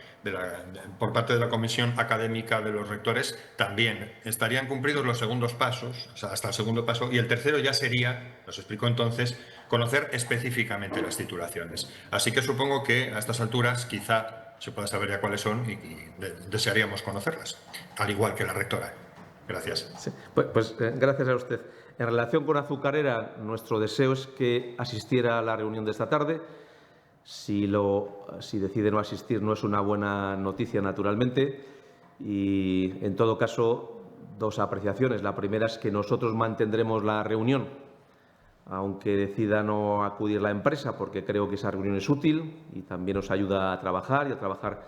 por parte de la Comisión Académica de los Rectores también. Estarían cumplidos los segundos pasos, o sea, hasta el segundo paso, y el tercero ya sería, nos explicó entonces, conocer específicamente las titulaciones. Así que supongo que a estas alturas quizá se pueda saber ya cuáles son y desearíamos conocerlas, al igual que la rectora. Gracias. Sí, gracias a usted. En relación con Azucarera, nuestro deseo es que asistiera a la reunión de esta tarde. Si decide no asistir, no es una buena noticia, naturalmente. Y, en todo caso, 2 apreciaciones. La primera es que nosotros mantendremos la reunión, aunque decida no acudir la empresa, porque creo que esa reunión es útil y también nos ayuda a trabajar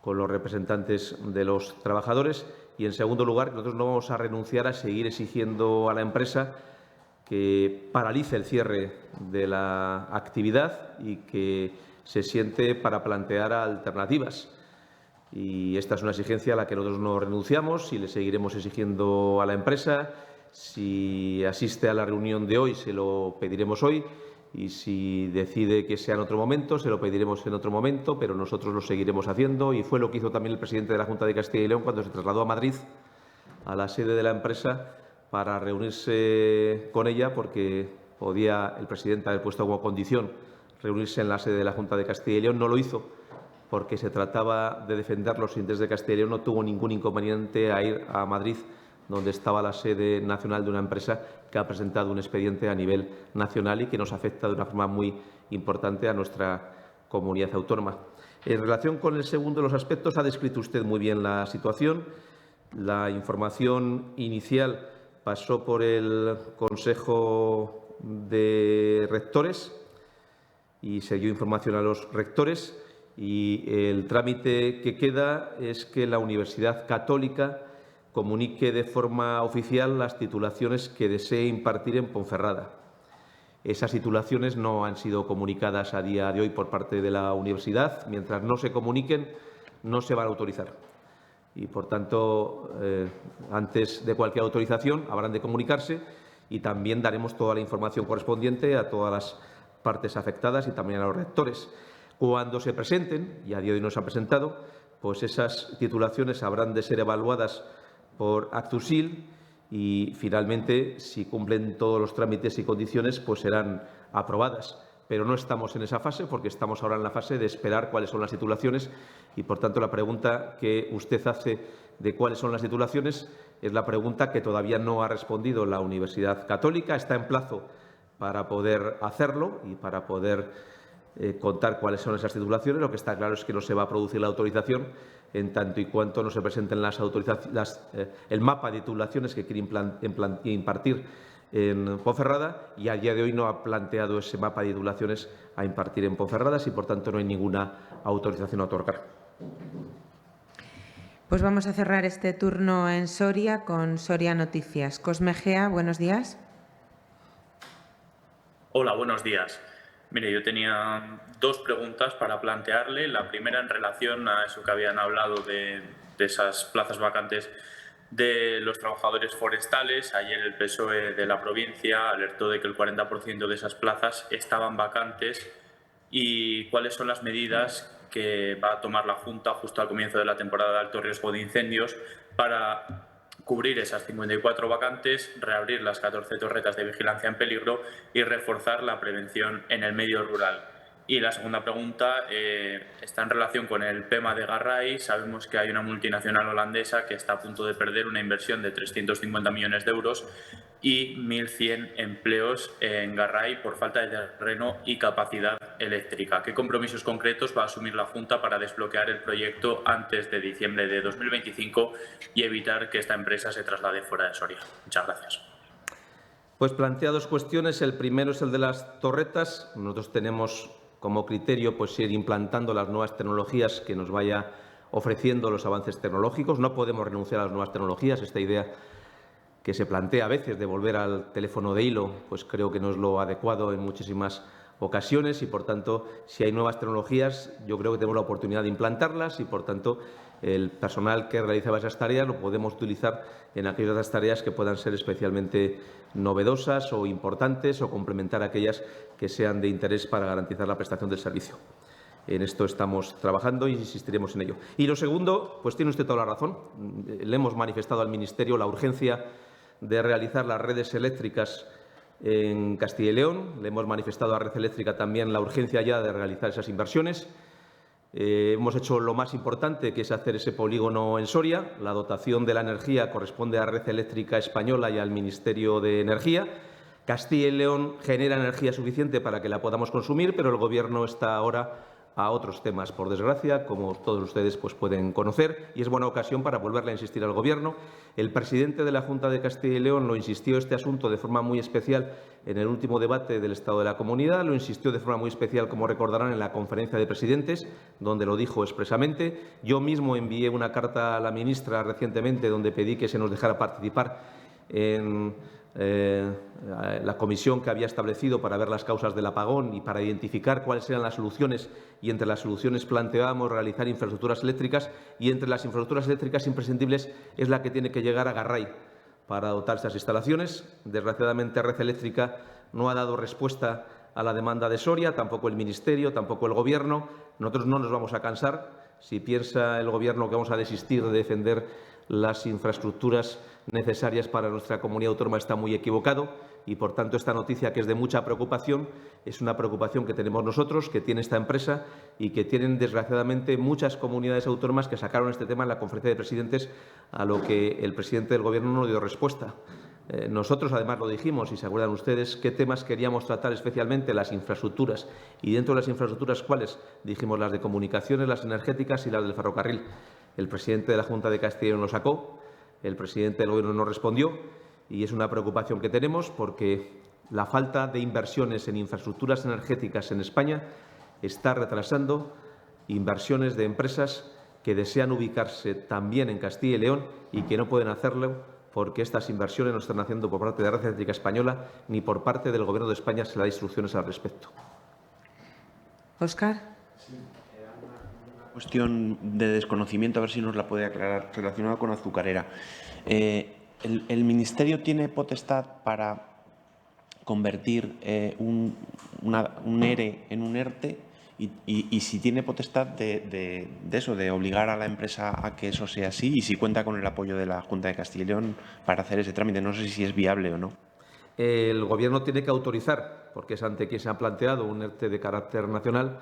con los representantes de los trabajadores. Y, en segundo lugar, nosotros no vamos a renunciar a seguir exigiendo a la empresa que paralice el cierre de la actividad y que se siente para plantear alternativas. Y esta es una exigencia a la que nosotros no renunciamos y le seguiremos exigiendo a la empresa. Si asiste a la reunión de hoy, se lo pediremos hoy. Y si decide que sea en otro momento, se lo pediremos en otro momento, pero nosotros lo seguiremos haciendo. Y fue lo que hizo también el presidente de la Junta de Castilla y León cuando se trasladó a Madrid, a la sede de la empresa, para reunirse con ella, porque podía el presidente haber puesto como condición reunirse en la sede de la Junta de Castilla y León. No lo hizo porque se trataba de defender los intereses de Castilla y León. No tuvo ningún inconveniente a ir a Madrid, donde estaba la sede nacional de una empresa que ha presentado un expediente a nivel nacional y que nos afecta de una forma muy importante a nuestra comunidad autónoma. En relación con el segundo de los aspectos, ha descrito usted muy bien la situación. La información inicial pasó por el Consejo de Rectores y se dio información a los rectores, y el trámite que queda es que la Universidad Católica comunique de forma oficial las titulaciones que desee impartir en Ponferrada. Esas titulaciones no han sido comunicadas a día de hoy por parte de la universidad. Mientras no se comuniquen, no se van a autorizar. Y, por tanto, antes de cualquier autorización habrán de comunicarse y también daremos toda la información correspondiente a todas las partes afectadas y también a los rectores. Cuando se presenten, y a día de hoy no se han presentado, pues esas titulaciones habrán de ser evaluadas por Actusil y, finalmente, si cumplen todos los trámites y condiciones, pues serán aprobadas. Pero no estamos en esa fase, porque estamos ahora en la fase de esperar cuáles son las titulaciones y, por tanto, la pregunta que usted hace de cuáles son las titulaciones es la pregunta que todavía no ha respondido la Universidad Católica. Está en plazo para poder hacerlo y para poder contar cuáles son esas titulaciones. Lo que está claro es que no se va a producir la autorización en tanto y cuanto no se presenten el mapa de titulaciones que quiere impartir en Ponferrada, y a día de hoy no ha planteado ese mapa de titulaciones a impartir en Ponferrada y, por tanto, no hay ninguna autorización a otorgar. Pues vamos a cerrar este turno en Soria con Soria Noticias. Cosme Gea, buenos días. Hola, buenos días. Mire, yo tenía 2 preguntas para plantearle. La primera en relación a eso que habían hablado de esas plazas vacantes de los trabajadores forestales. Ayer el PSOE de la provincia alertó de que el 40% de esas plazas estaban vacantes. ¿Y cuáles son las medidas que va a tomar la Junta justo al comienzo de la temporada de alto riesgo de incendios para cubrir esas 54 vacantes, reabrir las 14 torretas de vigilancia en peligro y reforzar la prevención en el medio rural? Y la segunda pregunta está en relación con el PEMA de Garray. Sabemos que hay una multinacional holandesa que está a punto de perder una inversión de 350 millones de euros y 1.100 empleos en Garray por falta de terreno y capacidad eléctrica. ¿Qué compromisos concretos va a asumir la Junta para desbloquear el proyecto antes de diciembre de 2025 y evitar que esta empresa se traslade fuera de Soria? Muchas gracias. Pues plantea dos cuestiones. El primero es el de las torretas. Nosotros tenemos como criterio pues ir implantando las nuevas tecnologías que nos vaya ofreciendo los avances tecnológicos. No podemos renunciar a las nuevas tecnologías. Esta idea que se plantea a veces de volver al teléfono de hilo, pues creo que no es lo adecuado en muchísimas ocasiones y, por tanto, si hay nuevas tecnologías, yo creo que tenemos la oportunidad de implantarlas y, por tanto, el personal que realizaba esas tareas lo podemos utilizar en aquellas tareas que puedan ser especialmente novedosas o importantes o complementar aquellas que sean de interés para garantizar la prestación del servicio. En esto estamos trabajando y insistiremos en ello. Y lo segundo, pues tiene usted toda la razón. Le hemos manifestado al Ministerio la urgencia de realizar las redes eléctricas en Castilla y León. Le hemos manifestado a Red Eléctrica también la urgencia ya de realizar esas inversiones. Hemos hecho lo más importante, que es hacer ese polígono en Soria. La dotación de la energía corresponde a Red Eléctrica Española y al Ministerio de Energía. Castilla y León genera energía suficiente para que la podamos consumir, pero el Gobierno está ahora a otros temas, por desgracia, como todos ustedes pues, pueden conocer, y es buena ocasión para volverle a insistir al Gobierno. El presidente de la Junta de Castilla y León lo insistió este asunto de forma muy especial en el último debate del Estado de la Comunidad, lo insistió de forma muy especial, como recordarán, en la conferencia de presidentes, donde lo dijo expresamente. Yo mismo envié una carta a la ministra recientemente donde pedí que se nos dejara participar en la comisión que había establecido para ver las causas del apagón y para identificar cuáles eran las soluciones, y entre las soluciones planteábamos realizar infraestructuras eléctricas, y entre las infraestructuras eléctricas imprescindibles es la que tiene que llegar a Garray para dotar estas instalaciones. Desgraciadamente, Red Eléctrica no ha dado respuesta a la demanda de Soria, tampoco el Ministerio, tampoco el Gobierno. Nosotros no nos vamos a cansar. Si piensa el Gobierno que vamos a desistir de defender las infraestructuras necesarias para nuestra comunidad autónoma, está muy equivocado y, por tanto, esta noticia, que es de mucha preocupación, es una preocupación que tenemos nosotros, que tiene esta empresa y que tienen, desgraciadamente, muchas comunidades autónomas que sacaron este tema en la conferencia de presidentes, a lo que el presidente del Gobierno no dio respuesta. Nosotros, además, lo dijimos, y se acuerdan ustedes, qué temas queríamos tratar especialmente: las infraestructuras. Y dentro de las infraestructuras, ¿cuáles? Dijimos las de comunicaciones, las energéticas y las del ferrocarril. El presidente de la Junta de Castilla y León lo sacó, el presidente del Gobierno no respondió, y es una preocupación que tenemos porque la falta de inversiones en infraestructuras energéticas en España está retrasando inversiones de empresas que desean ubicarse también en Castilla y León y que no pueden hacerlo porque estas inversiones no están haciendo por parte de Red Eléctrica Española ni por parte del Gobierno de España. Se le da instrucciones al respecto. Óscar. Cuestión de desconocimiento, a ver si nos la puede aclarar, relacionada con Azucarera. ¿El Ministerio tiene potestad para convertir un ERE en un ERTE? Y si tiene potestad de eso, de obligar a la empresa a que eso sea así, y si cuenta con el apoyo de la Junta de Castilla y León para hacer ese trámite. No sé si es viable o no. El Gobierno tiene que autorizar, porque es ante quien se ha planteado un ERTE de carácter nacional.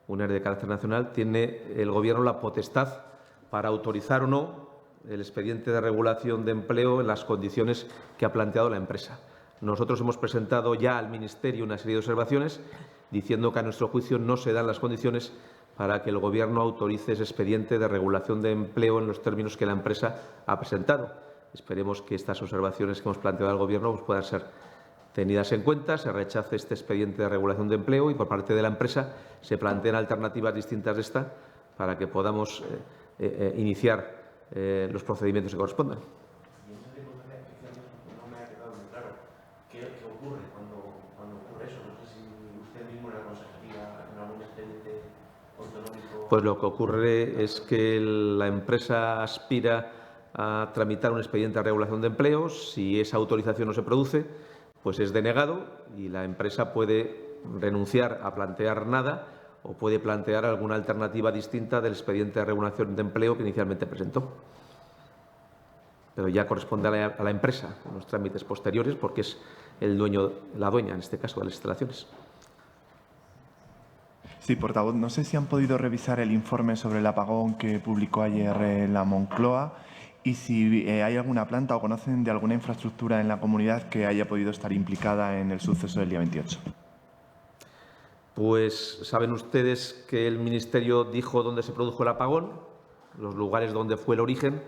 Un ERTE de carácter nacional, tiene el Gobierno la potestad para autorizar o no el expediente de regulación de empleo en las condiciones que ha planteado la empresa. Nosotros hemos presentado ya al Ministerio una serie de observaciones diciendo que, a nuestro juicio, no se dan las condiciones para que el Gobierno autorice ese expediente de regulación de empleo en los términos que la empresa ha presentado. Esperemos que estas observaciones que hemos planteado al Gobierno pues, puedan ser tenidas en cuenta, se rechace este expediente de regulación de empleo y, por parte de la empresa, se planteen alternativas distintas de esta para que podamos iniciar los procedimientos que correspondan. No me ha quedado muy claro. ¿Qué ocurre cuando ocurre eso? No sé si usted mismo en la consejería, en algún expediente autonómico. Pues lo que ocurre es que la empresa aspira a tramitar un expediente de regulación de empleo. Si esa autorización no se produce, pues es denegado y la empresa puede renunciar a plantear nada o puede plantear alguna alternativa distinta del expediente de regulación de empleo que inicialmente presentó. Pero ya corresponde a la empresa en los trámites posteriores, porque es el dueño, la dueña, en este caso, de las instalaciones. Sí, portavoz, no sé si han podido revisar el informe sobre el apagón que publicó ayer la Moncloa y si hay alguna planta o conocen de alguna infraestructura en la comunidad que haya podido estar implicada en el suceso del día 28. Pues saben ustedes que el Ministerio dijo dónde se produjo el apagón, los lugares donde fue el origen,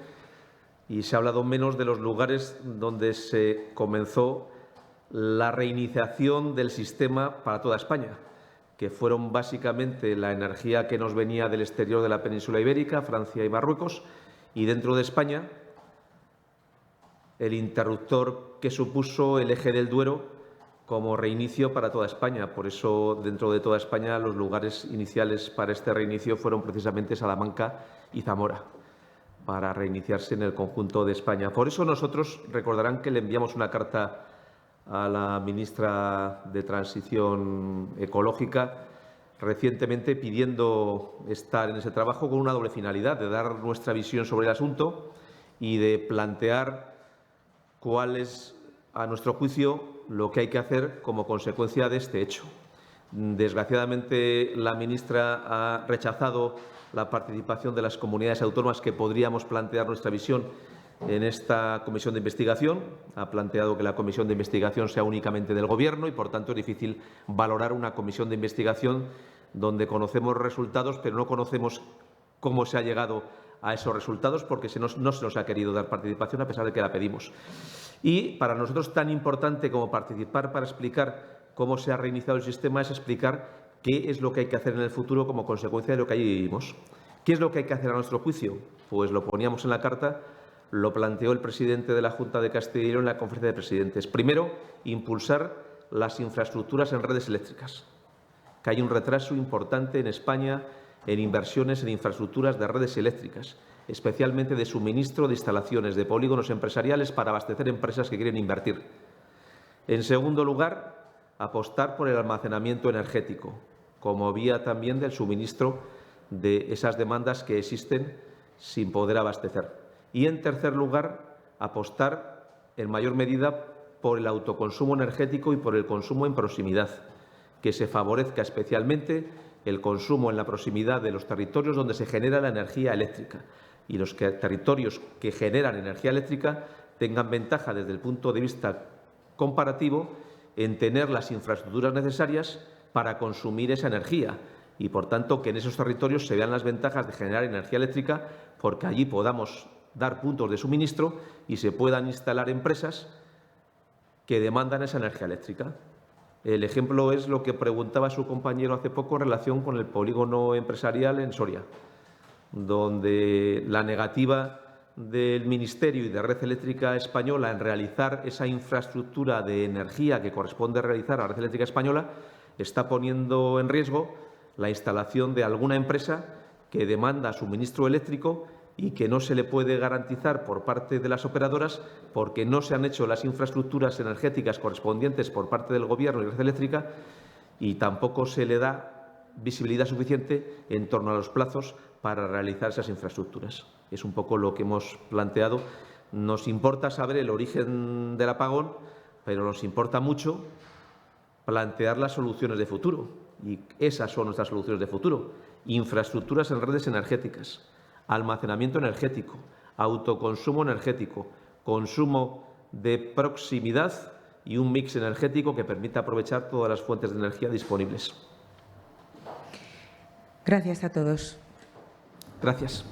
y se ha hablado menos de los lugares donde se comenzó la reiniciación del sistema para toda España, que fueron básicamente la energía que nos venía del exterior de la península ibérica, Francia y Marruecos, y dentro de España el interruptor que supuso el eje del Duero como reinicio para toda España. Por eso, dentro de toda España, los lugares iniciales para este reinicio fueron precisamente Salamanca y Zamora, para reiniciarse en el conjunto de España. Por eso nosotros recordarán que le enviamos una carta a la ministra de Transición Ecológica recientemente pidiendo estar en ese trabajo con una doble finalidad, de dar nuestra visión sobre el asunto y de plantear cuál es, a nuestro juicio, lo que hay que hacer como consecuencia de este hecho. Desgraciadamente, la ministra ha rechazado la participación de las comunidades autónomas que podríamos plantear nuestra visión en esta comisión de investigación. Ha planteado que la comisión de investigación sea únicamente del Gobierno y, por tanto, es difícil valorar una comisión de investigación donde conocemos resultados, pero no conocemos cómo se ha llegado a esos resultados, porque no se nos ha querido dar participación a pesar de que la pedimos. Y para nosotros, tan importante como participar para explicar cómo se ha reiniciado el sistema es explicar qué es lo que hay que hacer en el futuro como consecuencia de lo que allí vivimos. ¿Qué es lo que hay que hacer a nuestro juicio? Pues lo poníamos en la carta, lo planteó el presidente de la Junta de Castilla y León en la conferencia de presidentes. Primero, impulsar las infraestructuras en redes eléctricas, que hay un retraso importante en España en inversiones en infraestructuras de redes eléctricas, especialmente de suministro de instalaciones de polígonos empresariales para abastecer empresas que quieren invertir. En segundo lugar, apostar por el almacenamiento energético, como vía también del suministro de esas demandas que existen sin poder abastecer. Y, en tercer lugar, apostar en mayor medida por el autoconsumo energético y por el consumo en proximidad, que se favorezca especialmente el consumo en la proximidad de los territorios donde se genera la energía eléctrica y los territorios que generan energía eléctrica tengan ventaja desde el punto de vista comparativo en tener las infraestructuras necesarias para consumir esa energía y, por tanto, que en esos territorios se vean las ventajas de generar energía eléctrica, porque allí podamos dar puntos de suministro y se puedan instalar empresas que demandan esa energía eléctrica. El ejemplo es lo que preguntaba su compañero hace poco en relación con el polígono empresarial en Soria, donde la negativa del Ministerio y de Red Eléctrica Española en realizar esa infraestructura de energía que corresponde realizar a la Red Eléctrica Española está poniendo en riesgo la instalación de alguna empresa que demanda suministro eléctrico y que no se le puede garantizar por parte de las operadoras porque no se han hecho las infraestructuras energéticas correspondientes por parte del Gobierno y Red Eléctrica y tampoco se le da visibilidad suficiente en torno a los plazos para realizar esas infraestructuras. Es un poco lo que hemos planteado. Nos importa saber el origen del apagón, pero nos importa mucho plantear las soluciones de futuro. Y esas son nuestras soluciones de futuro. Infraestructuras en redes energéticas, almacenamiento energético, autoconsumo energético, consumo de proximidad y un mix energético que permita aprovechar todas las fuentes de energía disponibles. Gracias a todos. Gracias.